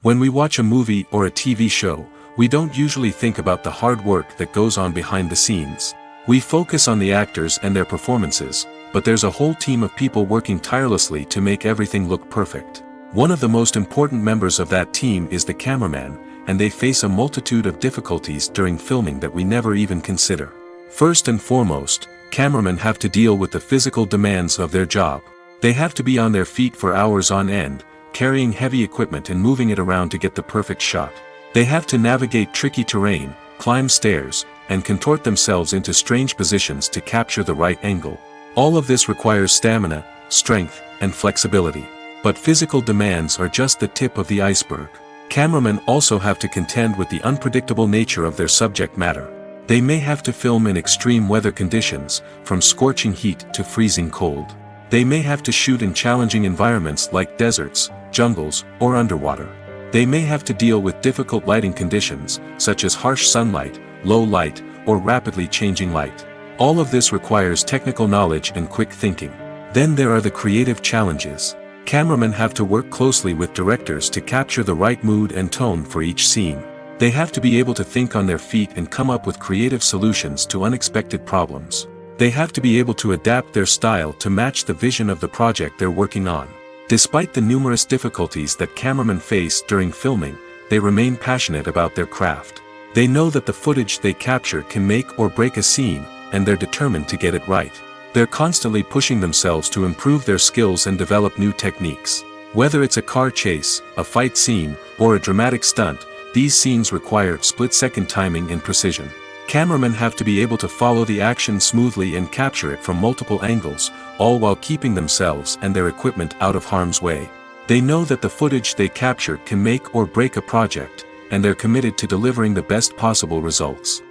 Speaker 1: When we watch a movie or a TV show, we don't usually think about the hard work that goes on behind the scenes. We focus on the actors and their performances, but there's a whole team of people working tirelessly to make everything look perfect. One of the most important members of that team is the cameraman, and they face a multitude of difficulties during filming that we never even consider. First and foremost, cameramen have to deal with the physical demands of their job. They have to be on their feet for hours on end, carrying heavy equipment and moving it around to get the perfect shot. They have to navigate tricky terrain, climb stairs, and contort themselves into strange positions to capture the right angle. All of this requires stamina, strength, and flexibility. But physical demands are just the tip of the iceberg. Cameramen also have to contend with the unpredictable nature of their subject matter. They may have to film in extreme weather conditions, from scorching heat to freezing cold. They may have to shoot in challenging environments like deserts, jungles, or underwater. They may have to deal with difficult lighting conditions, such as harsh sunlight, low light, or rapidly changing light. All of this requires technical knowledge and quick thinking. Then there are the creative challenges. Cameramen have to work closely with directors to capture the right mood and tone for each scene. They have to be able to think on their feet and come up with creative solutions to unexpected problems. They have to be able to adapt their style to match the vision of the project they're working on. Despite the numerous difficulties that cameramen face during filming, they remain passionate about their craft. They know that the footage they capture can make or break a scene, and they're determined to get it right. They're constantly pushing themselves to improve their skills and develop new techniques. Whether it's a car chase, a fight scene, or a dramatic stunt, these scenes require split-second timing and precision. Cameramen have to be able to follow the action smoothly and capture it from multiple angles, all while keeping themselves and their equipment out of harm's way. They know that the footage they capture can make or break a project, and they're committed to delivering the best possible results.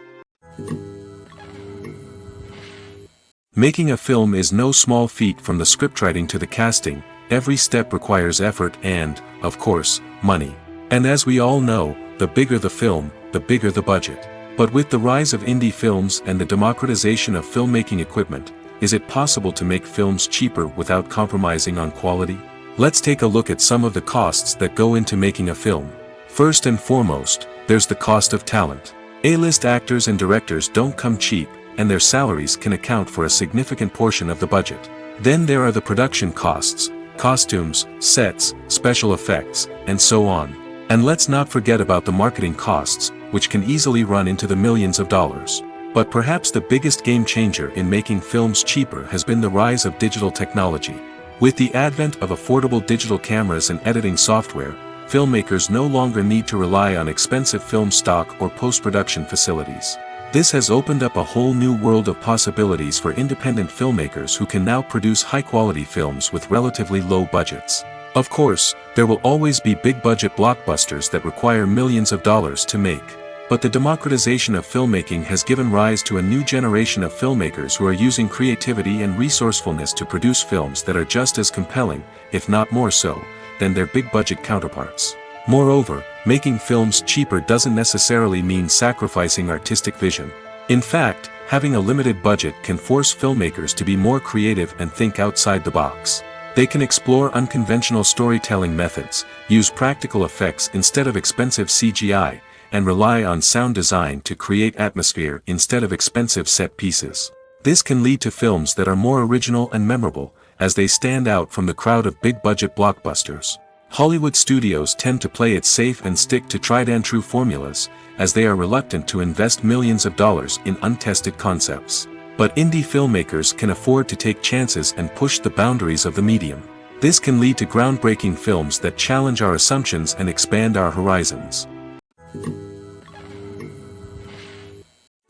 Speaker 1: Making a film is no small feat. From the scriptwriting to the casting, every step requires effort and, of course, money. And as we all know, the bigger the film, the bigger the budget. But with the rise of indie films and the democratization of filmmaking equipment, is it possible to make films cheaper without compromising on quality? Let's take a look at some of the costs that go into making a film. First and foremost, there's the cost of talent. A-list actors and directors don't come cheap, and their salaries can account for a significant portion of the budget. Then there are the production costs, costumes, sets, special effects, and so on. And let's not forget about the marketing costs, which can easily run into the millions of dollars. But perhaps the biggest game changer in making films cheaper has been the rise of digital technology. With the advent of affordable digital cameras and editing software, filmmakers no longer need to rely on expensive film stock or post-production facilities. This has opened up a whole new world of possibilities for independent filmmakers who can now produce high-quality films with relatively low budgets. Of course, there will always be big-budget blockbusters that require millions of dollars to make. But the democratization of filmmaking has given rise to a new generation of filmmakers who are using creativity and resourcefulness to produce films that are just as compelling, if not more so, than their big-budget counterparts. Moreover, making films cheaper doesn't necessarily mean sacrificing artistic vision. In fact, having a limited budget can force filmmakers to be more creative and think outside the box. They can explore unconventional storytelling methods, use practical effects instead of expensive CGI, and rely on sound design to create atmosphere instead of expensive set pieces. This can lead to films that are more original and memorable, as they stand out from the crowd of big-budget blockbusters. Hollywood studios tend to play it safe and stick to tried-and-true formulas, as they are reluctant to invest millions of dollars in untested concepts. But indie filmmakers can afford to take chances and push the boundaries of the medium. This can lead to groundbreaking films that challenge our assumptions and expand our horizons.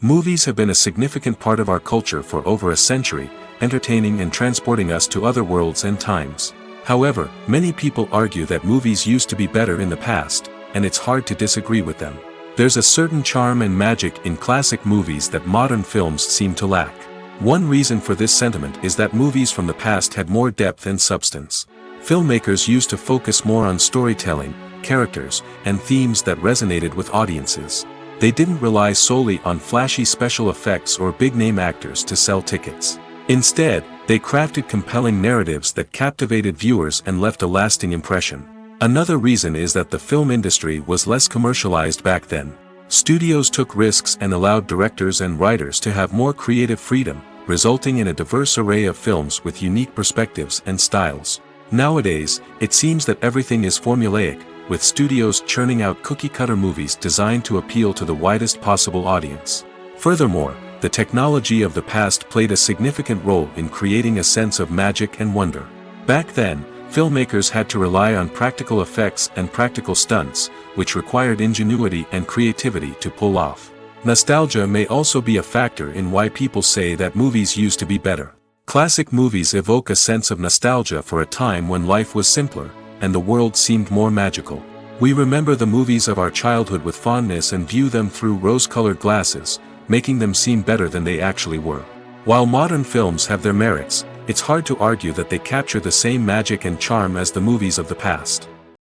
Speaker 1: Movies have been a significant part of our culture for over a century, entertaining and transporting us to other worlds and times. However, many people argue that movies used to be better in the past, and it's hard to disagree with them. There's a certain charm and magic in classic movies that modern films seem to lack. One reason for this sentiment is that movies from the past had more depth and substance. Filmmakers used to focus more on storytelling, characters, and themes that resonated with audiences. They didn't rely solely on flashy special effects or big-name actors to sell tickets. Instead, they crafted compelling narratives that captivated viewers and left a lasting impression. Another reason is that the film industry was less commercialized back then. Studios took risks and allowed directors and writers to have more creative freedom, resulting in a diverse array of films with unique perspectives and styles. Nowadays, it seems that everything is formulaic, with studios churning out cookie-cutter movies designed to appeal to the widest possible audience. Furthermore, the technology of the past played a significant role in creating a sense of magic and wonder. Back then, filmmakers had to rely on practical effects and practical stunts, which required ingenuity and creativity to pull off. Nostalgia may also be a factor in why people say that movies used to be better. Classic movies evoke a sense of nostalgia for a time when life was simpler, and the world seemed more magical. We remember the movies of our childhood with fondness and view them through rose-colored glasses, making them seem better than they actually were. While modern films have their merits, it's hard to argue that they capture the same magic and charm as the movies of the past.